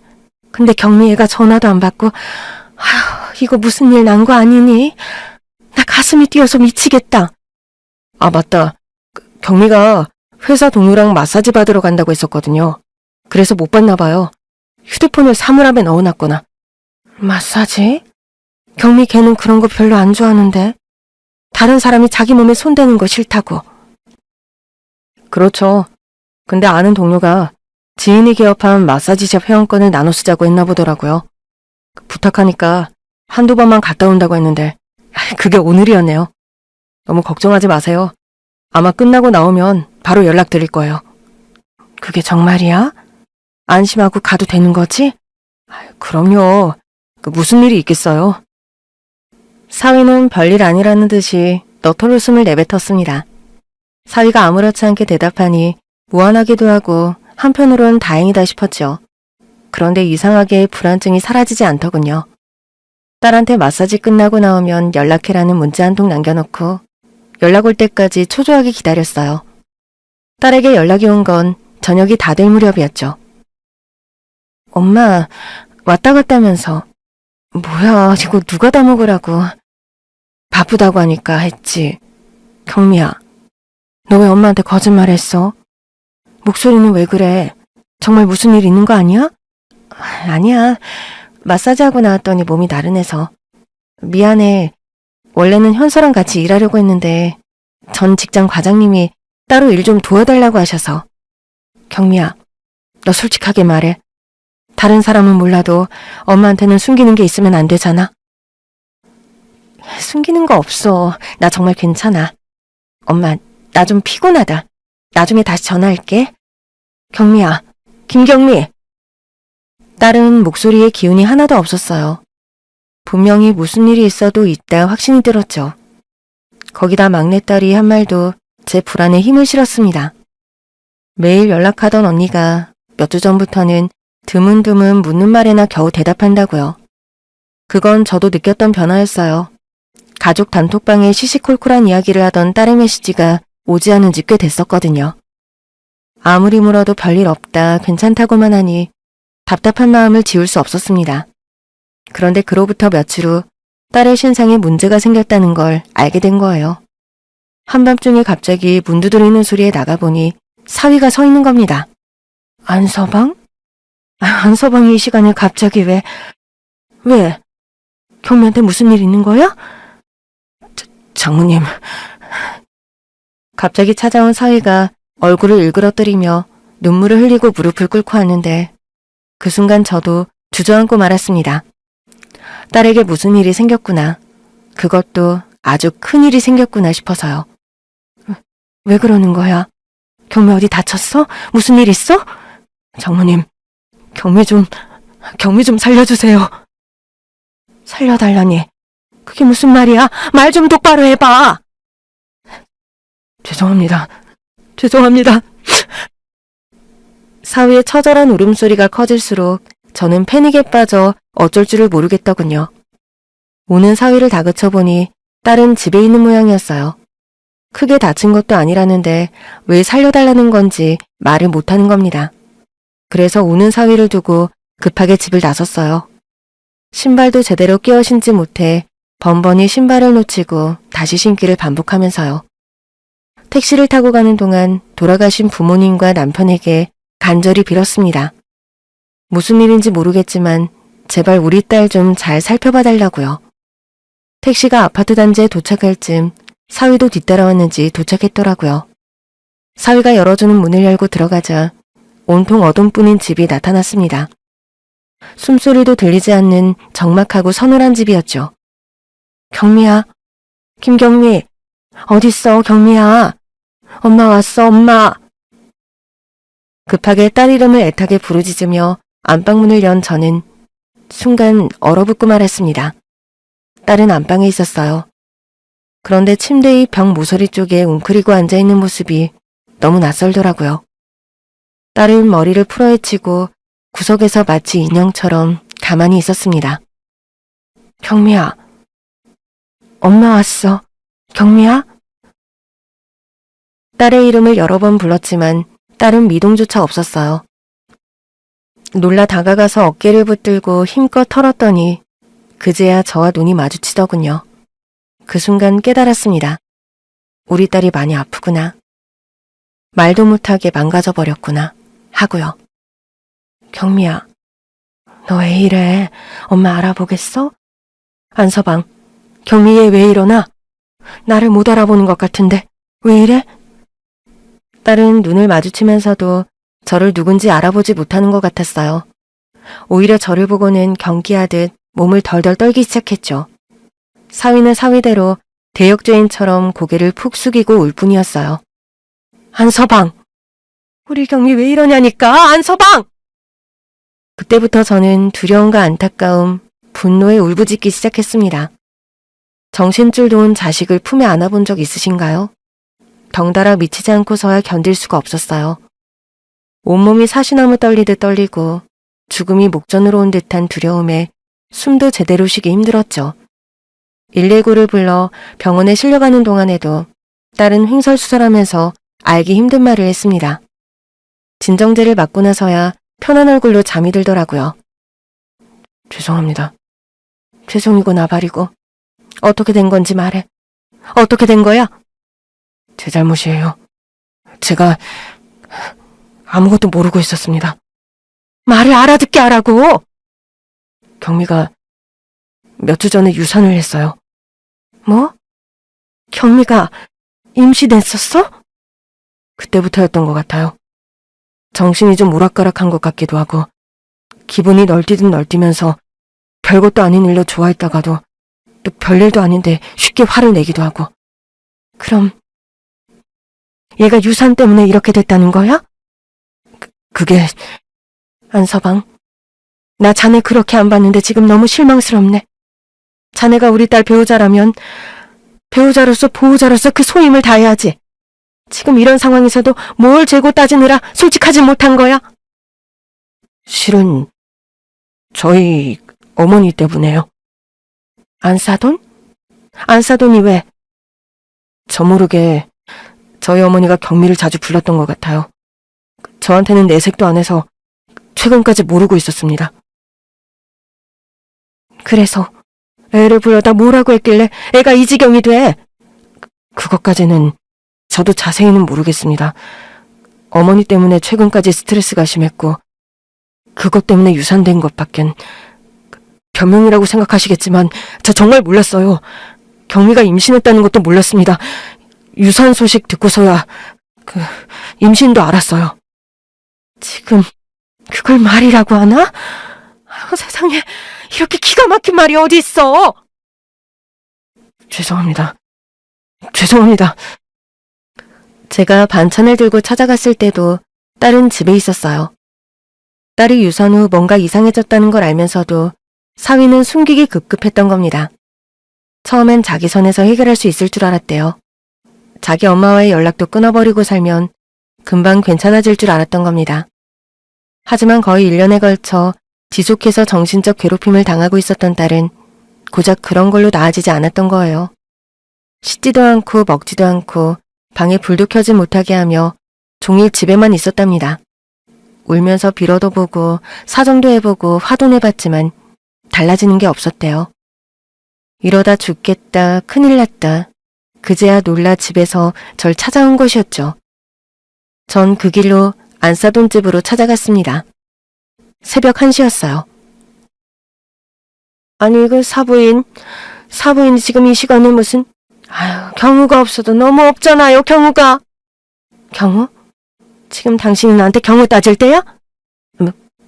근데 경미 애가 전화도 안 받고, 아휴, 이거 무슨 일 난 거 아니니? 나 가슴이 뛰어서 미치겠다. 아, 맞다. 경미가 회사 동료랑 마사지 받으러 간다고 했었거든요. 그래서 못 봤나 봐요. 휴대폰을 사물함에 넣어놨거나. 마사지? 경미 걔는 그런 거 별로 안 좋아하는데. 다른 사람이 자기 몸에 손대는 거 싫다고. 그렇죠. 근데 아는 동료가 지인이 개업한 마사지샵 회원권을 나눠 쓰자고 했나 보더라고요. 부탁하니까 한두 번만 갔다 온다고 했는데 그게 오늘이었네요. 너무 걱정하지 마세요. 아마 끝나고 나오면 바로 연락드릴 거예요. 그게 정말이야? 안심하고 가도 되는 거지? 그럼요. 무슨 일이 있겠어요. 사위는 별일 아니라는 듯이 너털 웃음을 내뱉었습니다. 사위가 아무렇지 않게 대답하니 무안하기도 하고 한편으론 다행이다 싶었죠. 그런데 이상하게 불안증이 사라지지 않더군요. 딸한테 마사지 끝나고 나오면 연락해라는 문자 한 통 남겨놓고 연락 올 때까지 초조하게 기다렸어요. 딸에게 연락이 온 건 저녁이 다 될 무렵이었죠. 엄마, 왔다 갔다면서. 뭐야, 이거 누가 다 먹으라고. 바쁘다고 하니까 했지. 경미야, 너 왜 엄마한테 거짓말했어? 목소리는 왜 그래? 정말 무슨 일 있는 거 아니야? 아니야. 마사지하고 나왔더니 몸이 나른해서. 미안해. 원래는 현서랑 같이 일하려고 했는데 전 직장 과장님이 따로 일 좀 도와달라고 하셔서. 경미야, 너 솔직하게 말해. 다른 사람은 몰라도 엄마한테는 숨기는 게 있으면 안 되잖아. 숨기는 거 없어. 나 정말 괜찮아. 엄마, 나 좀 피곤하다. 나중에 다시 전화할게. 경미야, 김경미. 딸은 목소리에 기운이 하나도 없었어요. 분명히 무슨 일이 있어도 있다 확신이 들었죠. 거기다 막내딸이 한 말도 제 불안에 힘을 실었습니다. 매일 연락하던 언니가 몇 주 전부터는 드문드문 묻는 말에나 겨우 대답한다고요. 그건 저도 느꼈던 변화였어요. 가족 단톡방에 시시콜콜한 이야기를 하던 딸의 메시지가 오지 않은 지 꽤 됐었거든요. 아무리 물어도 별일 없다, 괜찮다고만 하니 답답한 마음을 지울 수 없었습니다. 그런데 그로부터 며칠 후 딸의 신상에 문제가 생겼다는 걸 알게 된 거예요. 한밤중에 갑자기 문 두드리는 소리에 나가보니 사위가 서 있는 겁니다. 안서방? 안서방이 이 시간에 갑자기 왜? 경미한테 무슨 일 있는 거야? 장모님. 갑자기 찾아온 사위가 얼굴을 일그러뜨리며 눈물을 흘리고 무릎을 꿇고 왔는데 그 순간 저도 주저앉고 말았습니다. 딸에게 무슨 일이 생겼구나. 그것도 아주 큰 일이 생겼구나 싶어서요. 왜 그러는 거야? 경미 어디 다쳤어? 무슨 일 있어? 장모님, 경미 좀 살려주세요. 살려달라니. 그게 무슨 말이야? 말 좀 똑바로 해봐. 죄송합니다. 사위의 처절한 울음소리가 커질수록 저는 패닉에 빠져 어쩔 줄을 모르겠더군요. 오는 사위를 다그쳐보니 딸은 집에 있는 모양이었어요. 크게 다친 것도 아니라는데 왜 살려달라는 건지 말을 못하는 겁니다. 그래서 우는 사위를 두고 급하게 집을 나섰어요. 신발도 제대로 끼워 신지 못해 번번이 신발을 놓치고 다시 신기를 반복하면서요. 택시를 타고 가는 동안 돌아가신 부모님과 남편에게 간절히 빌었습니다. 무슨 일인지 모르겠지만 제발 우리 딸 좀 잘 살펴봐 달라고요. 택시가 아파트 단지에 도착할 즈음 사위도 뒤따라왔는지 도착했더라고요. 사위가 열어주는 문을 열고 들어가자 온통 어둠뿐인 집이 나타났습니다. 숨소리도 들리지 않는 적막하고 서늘한 집이었죠. 경미야, 김경미, 어딨어, 경미야. 엄마 왔어, 엄마. 급하게 딸 이름을 애타게 부르짖으며 안방문을 연 저는 순간 얼어붙고 말았습니다. 딸은 안방에 있었어요. 그런데 침대의 벽 모서리 쪽에 웅크리고 앉아있는 모습이 너무 낯설더라고요. 딸은 머리를 풀어헤치고 구석에서 마치 인형처럼 가만히 있었습니다. 경미야, 엄마 왔어. 경미야? 딸의 이름을 여러 번 불렀지만 딸은 미동조차 없었어요. 놀라 다가가서 어깨를 붙들고 힘껏 털었더니 그제야 저와 눈이 마주치더군요. 그 순간 깨달았습니다. 우리 딸이 많이 아프구나. 말도 못하게 망가져버렸구나 하고요. 경미야, 너 왜 이래? 엄마 알아보겠어? 안서방, 경미 얘 왜 이러나? 나를 못 알아보는 것 같은데 왜 이래? 딸은 눈을 마주치면서도 저를 누군지 알아보지 못하는 것 같았어요. 오히려 저를 보고는 경기하듯 몸을 덜덜 떨기 시작했죠. 사위는 사위대로 대역죄인처럼 고개를 푹 숙이고 울 뿐이었어요. 안서방! 우리 경미 왜 이러냐니까, 안서방! 그때부터 저는 두려움과 안타까움, 분노에 울부짖기 시작했습니다. 정신줄 놓은 자식을 품에 안아본 적 있으신가요? 덩달아 미치지 않고서야 견딜 수가 없었어요. 온몸이 사시나무 떨리듯 떨리고 죽음이 목전으로 온 듯한 두려움에 숨도 제대로 쉬기 힘들었죠. 119를 불러 병원에 실려가는 동안에도 딸은 횡설수설하면서 알기 힘든 말을 했습니다. 진정제를 맞고 나서야 편한 얼굴로 잠이 들더라고요. 죄송합니다. 죄송이고 나발이고 어떻게 된 건지 말해. 어떻게 된 거야? 제 잘못이에요. 제가 아무것도 모르고 있었습니다. 말을 알아듣게 하라고! 경미가 몇 주 전에 유산을 했어요. 뭐? 경미가 임신했었어? 그때부터였던 것 같아요. 정신이 좀 오락가락한 것 같기도 하고 기분이 널뛰듯 널뛰면서 별것도 아닌 일로 좋아했다가도 또 별일도 아닌데 쉽게 화를 내기도 하고. 그럼 얘가 유산 때문에 이렇게 됐다는 거야? 그게... 안서방, 나 자네 그렇게 안 봤는데 지금 너무 실망스럽네. 자네가 우리 딸 배우자라면 배우자로서 보호자로서 그 소임을 다해야지. 지금 이런 상황에서도 뭘 재고 따지느라 솔직하지 못한 거야? 실은 저희 어머니 때문에요. 안사돈? 안사돈이 왜? 저 모르게 저희 어머니가 경미를 자주 불렀던 것 같아요. 저한테는 내색도 안 해서 최근까지 모르고 있었습니다. 그래서 애를 불러다 뭐라고 했길래 애가 이 지경이 돼? 그것까지는 저도 자세히는 모르겠습니다. 어머니 때문에 최근까지 스트레스가 심했고 그것 때문에 유산된 것밖엔 변명이라고 생각하시겠지만 저 정말 몰랐어요. 경미가 임신했다는 것도 몰랐습니다. 유산 소식 듣고서야 임신도 알았어요. 지금 그걸 말이라고 하나? 세상에 이렇게 기가 막힌 말이 어디 있어? 죄송합니다. 죄송합니다. 제가 반찬을 들고 찾아갔을 때도 딸은 집에 있었어요. 딸이 유산 후 뭔가 이상해졌다는 걸 알면서도 사위는 숨기기 급급했던 겁니다. 처음엔 자기 선에서 해결할 수 있을 줄 알았대요. 자기 엄마와의 연락도 끊어버리고 살면 금방 괜찮아질 줄 알았던 겁니다. 하지만 거의 1년에 걸쳐 지속해서 정신적 괴롭힘을 당하고 있었던 딸은 고작 그런 걸로 나아지지 않았던 거예요. 씻지도 않고 먹지도 않고 방에 불도 켜지 못하게 하며 종일 집에만 있었답니다. 울면서 빌어도 보고 사정도 해보고 화도 내봤지만 달라지는 게 없었대요. 이러다 죽겠다, 큰일 났다. 그제야 놀라 집에서 절 찾아온 것이었죠. 전 그 길로 안사돈 집으로 찾아갔습니다. 새벽 1시였어요. 아니 사부인 지금 이 시간에 무슨 경우가 없어도 너무 없잖아요, 경우가. 경우? 지금 당신이 나한테 경우 따질 때야?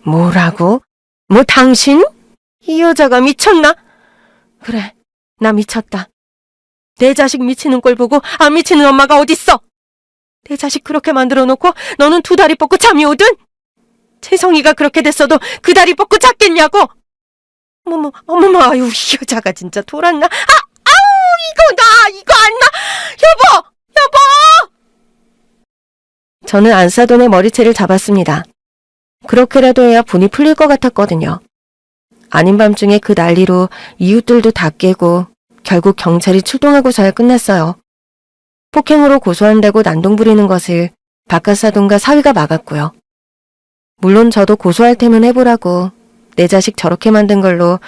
뭐라고? 뭐 당신? 이 여자가 미쳤나? 그래, 나 미쳤다. 내 자식 미치는 꼴 보고 안 미치는 엄마가 어딨어? 내 자식 그렇게 만들어 놓고 너는 2다리 뻗고 잠이 오든? 채성이가 그렇게 됐어도 그 다리 뻗고 잤겠냐고? 어머머, 아유, 이 여자가 진짜 돌았나? 이거 안 나! 여보! 저는 안사돈의 머리채를 잡았습니다. 그렇게라도 해야 분이 풀릴 것 같았거든요. 아닌 밤중에 그 난리로 이웃들도 다 깨고 결국 경찰이 출동하고서야 끝났어요. 폭행으로 고소한다고 난동 부리는 것을 바깥사돈과 사위가 막았고요. 물론 저도 고소할 테면 해보라고 내 자식 저렇게 만든 걸로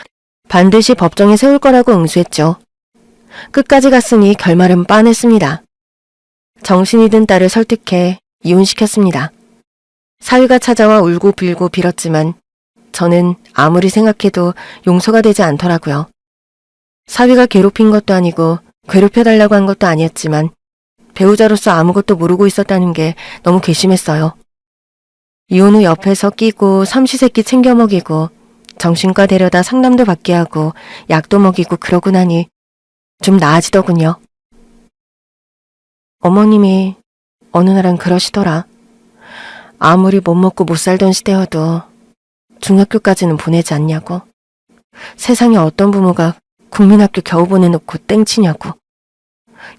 반드시 법정에 세울 거라고 응수했죠. 끝까지 갔으니 결말은 빤했습니다. 정신이 든 딸을 설득해 이혼시켰습니다. 사위가 찾아와 울고 빌고 빌었지만 저는 아무리 생각해도 용서가 되지 않더라고요. 사위가 괴롭힌 것도 아니고 괴롭혀달라고 한 것도 아니었지만 배우자로서 아무것도 모르고 있었다는 게 너무 괘씸했어요. 이혼 후 옆에서 끼고 삼시세끼 챙겨 먹이고 정신과 데려다 상담도 받게 하고 약도 먹이고 그러고 나니 좀 나아지더군요. 어머님이 어느 날은 그러시더라. 아무리 못 먹고 못 살던 시대여도 중학교까지는 보내지 않냐고. 세상에 어떤 부모가 국민학교 겨우 보내놓고 땡치냐고.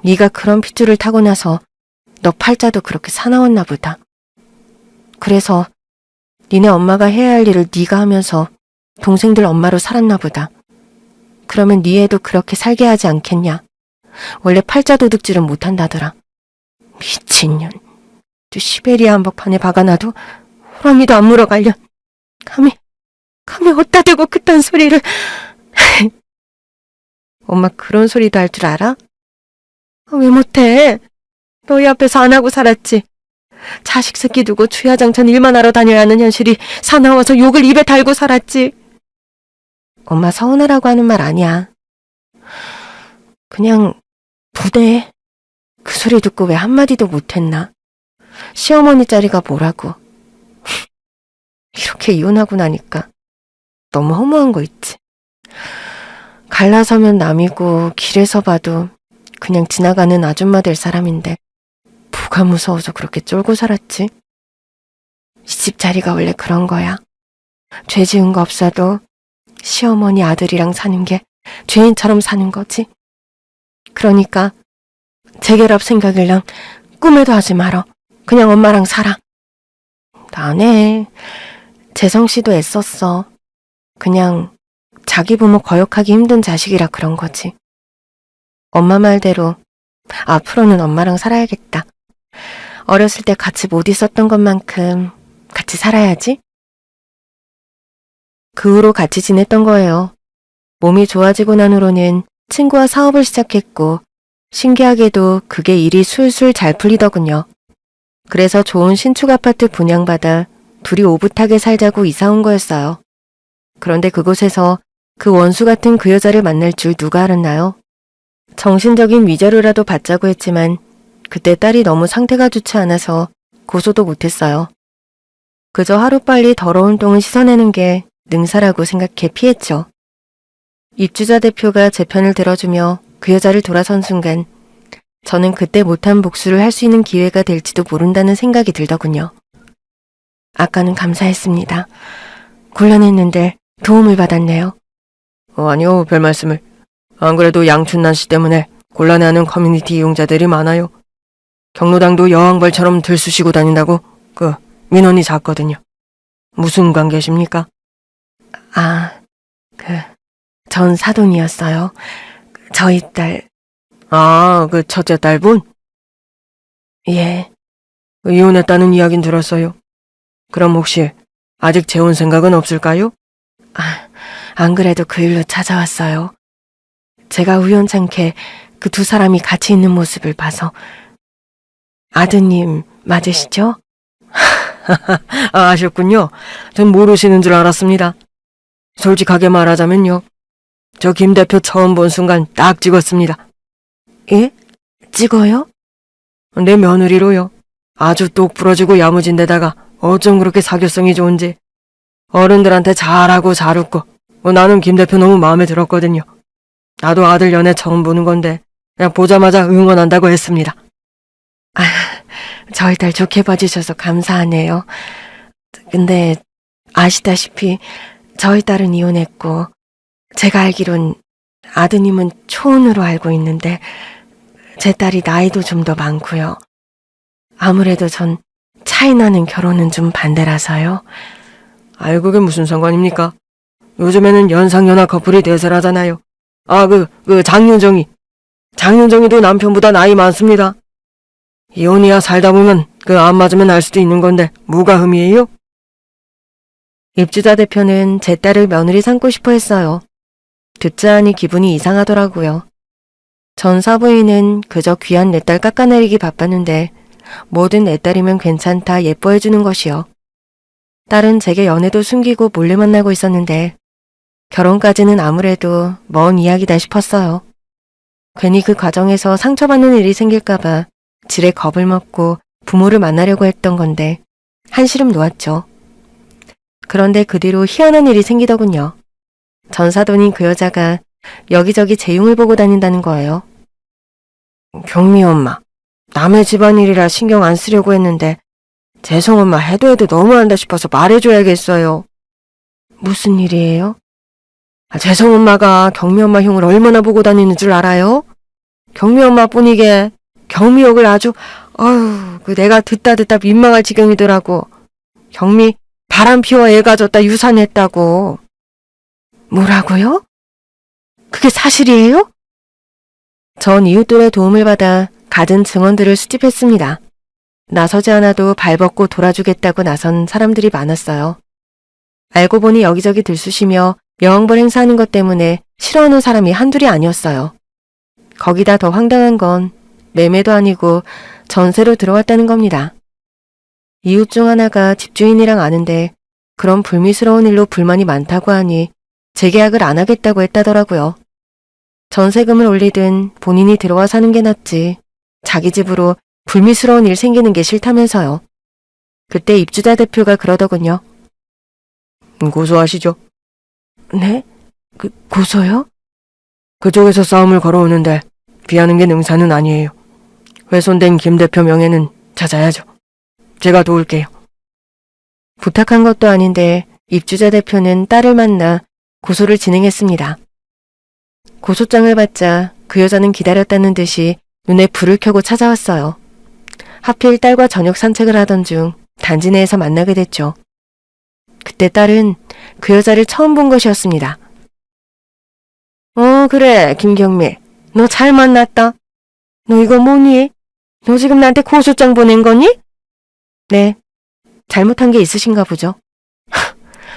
네가 그런 핏줄을 타고 나서 너 팔자도 그렇게 사나웠나 보다. 그래서 니네 엄마가 해야 할 일을 네가 하면서 동생들 엄마로 살았나 보다. 그러면 네 애도 그렇게 살게 하지 않겠냐. 원래 팔자 도둑질은 못한다더라. 미친년. 또 시베리아 한복판에 박아놔도 호랑이도 안 물어갈련. 감히 어디다 대고 그딴 소리를. 엄마 그런 소리도 할 줄 알아? 왜 못해? 너희 앞에서 안 하고 살았지. 자식 새끼 두고 주야장천 일만 하러 다녀야 하는 현실이 사나워서 욕을 입에 달고 살았지. 엄마 서운하라고 하는 말 아니야. 그냥 부대. 그 소리 듣고 왜 한마디도 못했나? 시어머니 자리가 뭐라고. 이렇게 이혼하고 나니까 너무 허무한 거 있지. 갈라서면 남이고 길에서 봐도 그냥 지나가는 아줌마 될 사람인데 뭐가 무서워서 그렇게 쫄고 살았지? 이 집 자리가 원래 그런 거야. 죄 지은 거 없어도 시어머니 아들이랑 사는 게 죄인처럼 사는 거지. 그러니까 재결합 생각이랑 꿈에도 하지 말어. 그냥 엄마랑 살아. 나네. 재성씨도 애썼어. 그냥 자기 부모 거역하기 힘든 자식이라 그런 거지. 엄마 말대로 앞으로는 엄마랑 살아야겠다. 어렸을 때 같이 못 있었던 것만큼 같이 살아야지. 그 후로 같이 지냈던 거예요. 몸이 좋아지고 난 후로는 친구와 사업을 시작했고 신기하게도 그게 일이 술술 잘 풀리더군요. 그래서 좋은 신축 아파트 분양받아 둘이 오붓하게 살자고 이사 온 거였어요. 그런데 그곳에서 그 원수 같은 그 여자를 만날 줄 누가 알았나요? 정신적인 위자료라도 받자고 했지만 그때 딸이 너무 상태가 좋지 않아서 고소도 못했어요. 그저 하루빨리 더러운 똥을 씻어내는 게 능사라고 생각해 피했죠. 입주자 대표가 제 편을 들어주며 그 여자를 돌아선 순간 저는 그때 못한 복수를 할 수 있는 기회가 될지도 모른다는 생각이 들더군요. 아까는 감사했습니다. 곤란했는데 도움을 받았네요. 아니요, 별 말씀을. 안 그래도 양춘난 씨 때문에 곤란해하는 커뮤니티 이용자들이 많아요. 경로당도 여왕벌처럼 들쑤시고 다닌다고 민원이 잦거든요. 무슨 관계십니까? 전 사돈이었어요. 저희 딸. 그 첫째 딸분? 예. 이혼했다는 이야긴 들었어요. 그럼 혹시 아직 재혼 생각은 없을까요? 안 그래도 그 일로 찾아왔어요. 제가 우연찮게 그 두 사람이 같이 있는 모습을 봐서. 아드님 맞으시죠? 아셨군요. 전 모르시는 줄 알았습니다. 솔직하게 말하자면요. 저 김 대표 처음 본 순간 딱 찍었습니다. 예? 찍어요? 내 며느리로요. 아주 똑 부러지고 야무진 데다가 어쩜 그렇게 사교성이 좋은지. 어른들한테 잘하고 잘 웃고. 나는 김 대표 너무 마음에 들었거든요. 나도 아들 연애 처음 보는 건데 그냥 보자마자 응원한다고 했습니다. 저희 딸 좋게 봐주셔서 감사하네요. 근데 아시다시피 저희 딸은 이혼했고 제가 알기론 아드님은 초혼으로 알고 있는데 제 딸이 나이도 좀 더 많고요. 아무래도 전 차이 나는 결혼은 좀 반대라서요. 아유, 그게 무슨 상관입니까? 요즘에는 연상연하 커플이 대세라잖아요. 장윤정이. 장윤정이도 남편보다 나이 많습니다. 이혼이야 살다 보면 안 맞으면 알 수도 있는 건데 뭐가 흠이에요? 입주자 대표는 제 딸을 며느리 삼고 싶어 했어요. 듣자 하니 기분이 이상하더라고요. 전 사부인은 그저 귀한 내 딸 깎아내리기 바빴는데 뭐든 내 딸이면 괜찮다 예뻐해주는 것이요. 딸은 제게 연애도 숨기고 몰래 만나고 있었는데 결혼까지는 아무래도 먼 이야기다 싶었어요. 괜히 그 과정에서 상처받는 일이 생길까봐 지레 겁을 먹고 부모를 만나려고 했던 건데 한시름 놓았죠. 그런데 그 뒤로 희한한 일이 생기더군요. 전사돈인 그 여자가 여기저기 재용을 보고 다닌다는 거예요. 경미 엄마, 남의 집안일이라 신경 안 쓰려고 했는데 재성 엄마 해도 너무한다 싶어서 말해줘야겠어요. 무슨 일이에요? 재성 엄마가 경미 엄마 흉을 얼마나 보고 다니는 줄 알아요? 경미 엄마뿐이게 경미욕을 아주 내가 듣다 민망할 지경이더라고. 경미 바람 피워 애 가졌다 유산했다고. 뭐라고요? 그게 사실이에요? 전 이웃들의 도움을 받아 갖은 증언들을 수집했습니다. 나서지 않아도 발벗고 돌아주겠다고 나선 사람들이 많았어요. 알고 보니 여기저기 들쑤시며 여왕벌 행사하는 것 때문에 싫어하는 사람이 한둘이 아니었어요. 거기다 더 황당한 건 매매도 아니고 전세로 들어왔다는 겁니다. 이웃 중 하나가 집주인이랑 아는데 그런 불미스러운 일로 불만이 많다고 하니 재계약을 안 하겠다고 했다더라고요. 전세금을 올리든 본인이 들어와 사는 게 낫지 자기 집으로 불미스러운 일 생기는 게 싫다면서요. 그때 입주자 대표가 그러더군요. 고소하시죠? 네? 고소요? 그쪽에서 싸움을 걸어오는데 비하는 게 능사는 아니에요. 훼손된 김 대표 명예는 찾아야죠. 제가 도울게요. 부탁한 것도 아닌데 입주자 대표는 딸을 만나 고소를 진행했습니다. 고소장을 받자 그 여자는 기다렸다는 듯이 눈에 불을 켜고 찾아왔어요. 하필 딸과 저녁 산책을 하던 중 단지 내에서 만나게 됐죠. 그때 딸은 그 여자를 처음 본 것이었습니다. 그래, 김경미. 너 잘 만났다. 너 이거 뭐니? 너 지금 나한테 고소장 보낸 거니? 네, 잘못한 게 있으신가 보죠.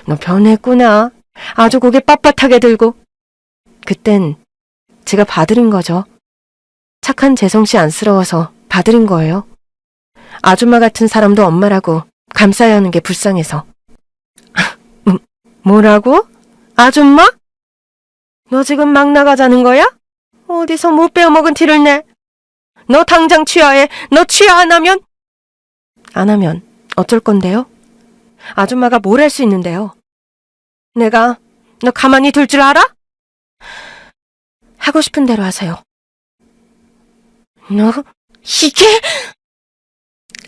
너 변했구나. 아주 고개 빳빳하게 들고. 그땐 제가 봐드린 거죠. 착한 재성씨 안쓰러워서 봐드린 거예요. 아줌마 같은 사람도 엄마라고 감싸야 하는 게 불쌍해서. 뭐라고? 아줌마? 너 지금 막 나가자는 거야? 어디서 못 빼어먹은 티를 내? 너 당장 취하해. 너 취하 안 하면? 안 하면 어쩔 건데요? 아줌마가 뭘 할 수 있는데요? 내가 너 가만히 둘 줄 알아? 하고 싶은 대로 하세요. 너 이게?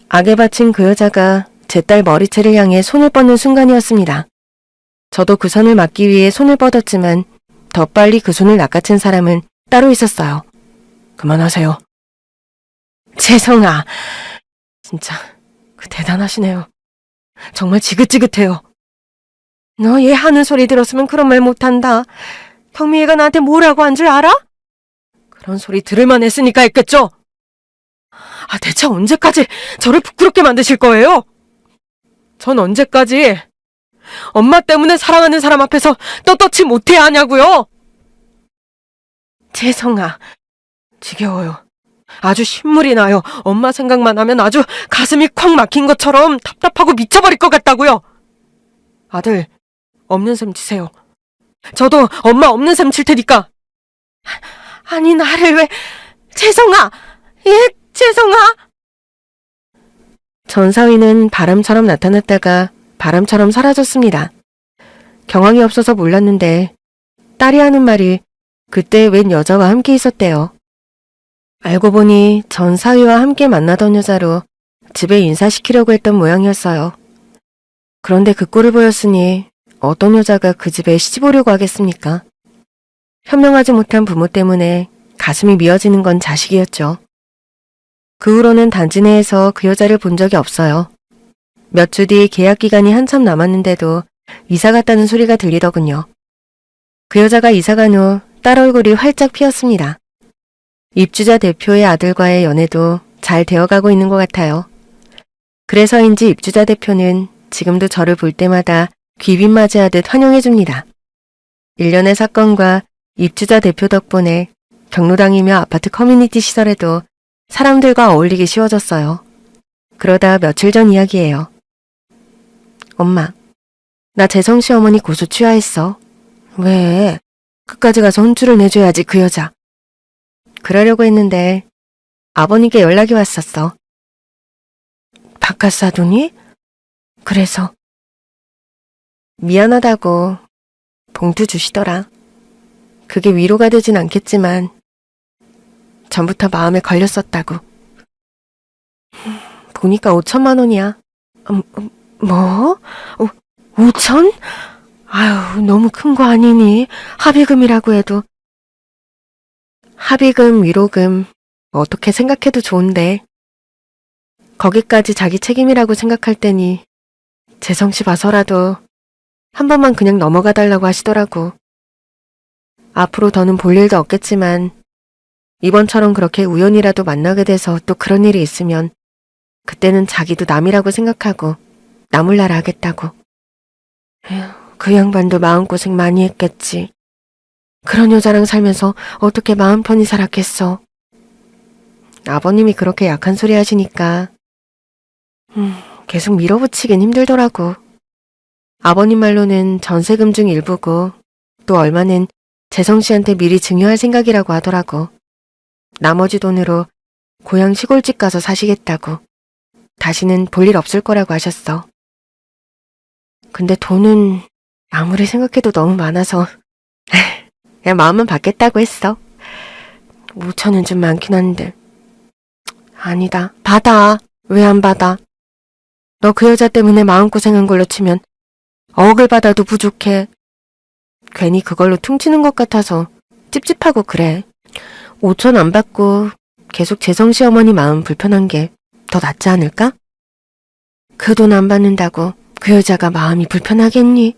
악에 바친 그 여자가 제 딸 머리채를 향해 손을 뻗는 순간이었습니다. 저도 그 손을 막기 위해 손을 뻗었지만 더 빨리 그 손을 낚아챈 사람은 따로 있었어요. 그만하세요. 재성아, 진짜 대단하시네요. 정말 지긋지긋해요. 너 얘 하는 소리 들었으면 그런 말 못한다. 경미애가 나한테 뭐라고 한 줄 알아? 그런 소리 들을만 했으니까 했겠죠? 대체 언제까지 저를 부끄럽게 만드실 거예요? 전 언제까지 엄마 때문에 사랑하는 사람 앞에서 떳떳이 못해야 하냐고요? 채성아, 지겨워요. 아주 신물이 나요. 엄마 생각만 하면 아주 가슴이 콱 막힌 것처럼 답답하고 미쳐버릴 것 같다고요. 아들, 없는 셈 치세요. 저도 엄마 없는 셈 칠 테니까. 아니, 나를 왜... 채성아! 예, 채성아! 전사위는 바람처럼 나타났다가 바람처럼 사라졌습니다. 경황이 없어서 몰랐는데 딸이 하는 말이 그때 웬 여자와 함께 있었대요. 알고 보니 전사위와 함께 만나던 여자로 집에 인사시키려고 했던 모양이었어요. 그런데 그 꼴을 보였으니 어떤 여자가 그 집에 시집 오려고 하겠습니까? 현명하지 못한 부모 때문에 가슴이 미어지는 건 자식이었죠. 그 후로는 단지 내에서 그 여자를 본 적이 없어요. 몇 주 뒤 계약 기간이 한참 남았는데도 이사 갔다는 소리가 들리더군요. 그 여자가 이사 간 후 딸 얼굴이 활짝 피었습니다. 입주자 대표의 아들과의 연애도 잘 되어가고 있는 것 같아요. 그래서인지 입주자 대표는 지금도 저를 볼 때마다 귀빈맞이하듯 환영해줍니다. 일련의 사건과 입주자 대표 덕분에 경로당이며 아파트 커뮤니티 시설에도 사람들과 어울리기 쉬워졌어요. 그러다 며칠 전 이야기예요. 엄마, 나 재성씨 어머니 고소 취하했어. 왜? 끝까지 가서 혼쭐을 내줘야지 그 여자. 그러려고 했는데 아버님께 연락이 왔었어. 바깥 사돈이? 그래서 미안하다고 봉투 주시더라. 그게 위로가 되진 않겠지만 전부터 마음에 걸렸었다고. 보니까 5천만 원이야. 뭐? 5천? 아유, 너무 큰 거 아니니? 합의금이라고 해도. 합의금, 위로금, 어떻게 생각해도 좋은데. 거기까지 자기 책임이라고 생각할 때니 재성씨 봐서라도 한 번만 그냥 넘어가 달라고 하시더라고. 앞으로 더는 볼 일도 없겠지만 이번처럼 그렇게 우연이라도 만나게 돼서 또 그런 일이 있으면 그때는 자기도 남이라고 생각하고 나 몰라라 하겠다고. 에휴, 그 양반도 마음고생 많이 했겠지. 그런 여자랑 살면서 어떻게 마음 편히 살았겠어. 아버님이 그렇게 약한 소리 하시니까 계속 밀어붙이긴 힘들더라고. 아버님 말로는 전세금 중 일부고 또 얼마는 재성씨한테 미리 증여할 생각이라고 하더라고. 나머지 돈으로 고향 시골집 가서 사시겠다고. 다시는 볼 일 없을 거라고 하셨어. 근데 돈은 아무리 생각해도 너무 많아서 그냥 마음은 받겠다고 했어. 5천은 좀 많긴 한데. 아니다. 받아. 왜 안 받아? 너 그 여자 때문에 마음고생한 걸로 치면 억을 받아도 부족해. 괜히 그걸로 퉁치는 것 같아서 찝찝하고 그래. 5천 안 받고 계속 재성씨 어머니 마음 불편한 게 더 낫지 않을까? 그 돈 안 받는다고 그 여자가 마음이 불편하겠니?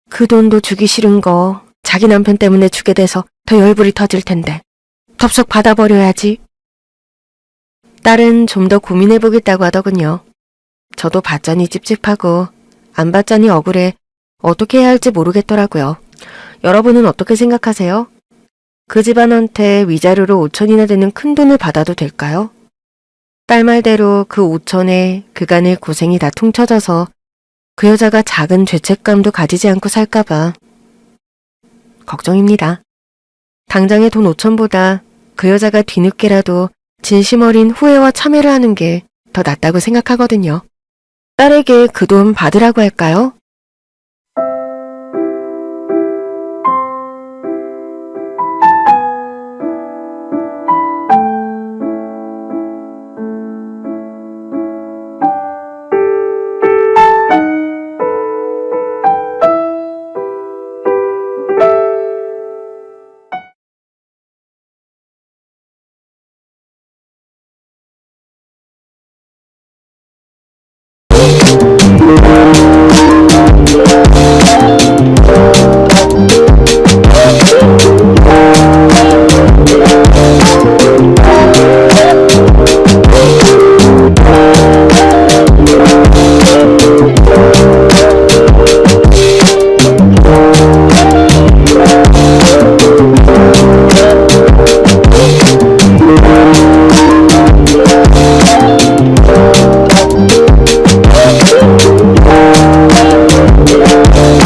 그 돈도 주기 싫은 거 자기 남편 때문에 주게 돼서 더 열불이 터질 텐데 덥석 받아버려야지. 딸은 좀 더 고민해보겠다고 하더군요. 저도 받자니 찝찝하고 안 받자니 억울해 어떻게 해야 할지 모르겠더라고요. 여러분은 어떻게 생각하세요? 그 집안한테 위자료로 5천이나 되는 큰 돈을 받아도 될까요? 딸 말대로 그 5천에 그간의 고생이 다 퉁쳐져서 그 여자가 작은 죄책감도 가지지 않고 살까봐 걱정입니다. 당장의 돈 5천보다 그 여자가 뒤늦게라도 진심 어린 후회와 참회를 하는 게 더 낫다고 생각하거든요. 딸에게 그 돈 받으라고 할까요?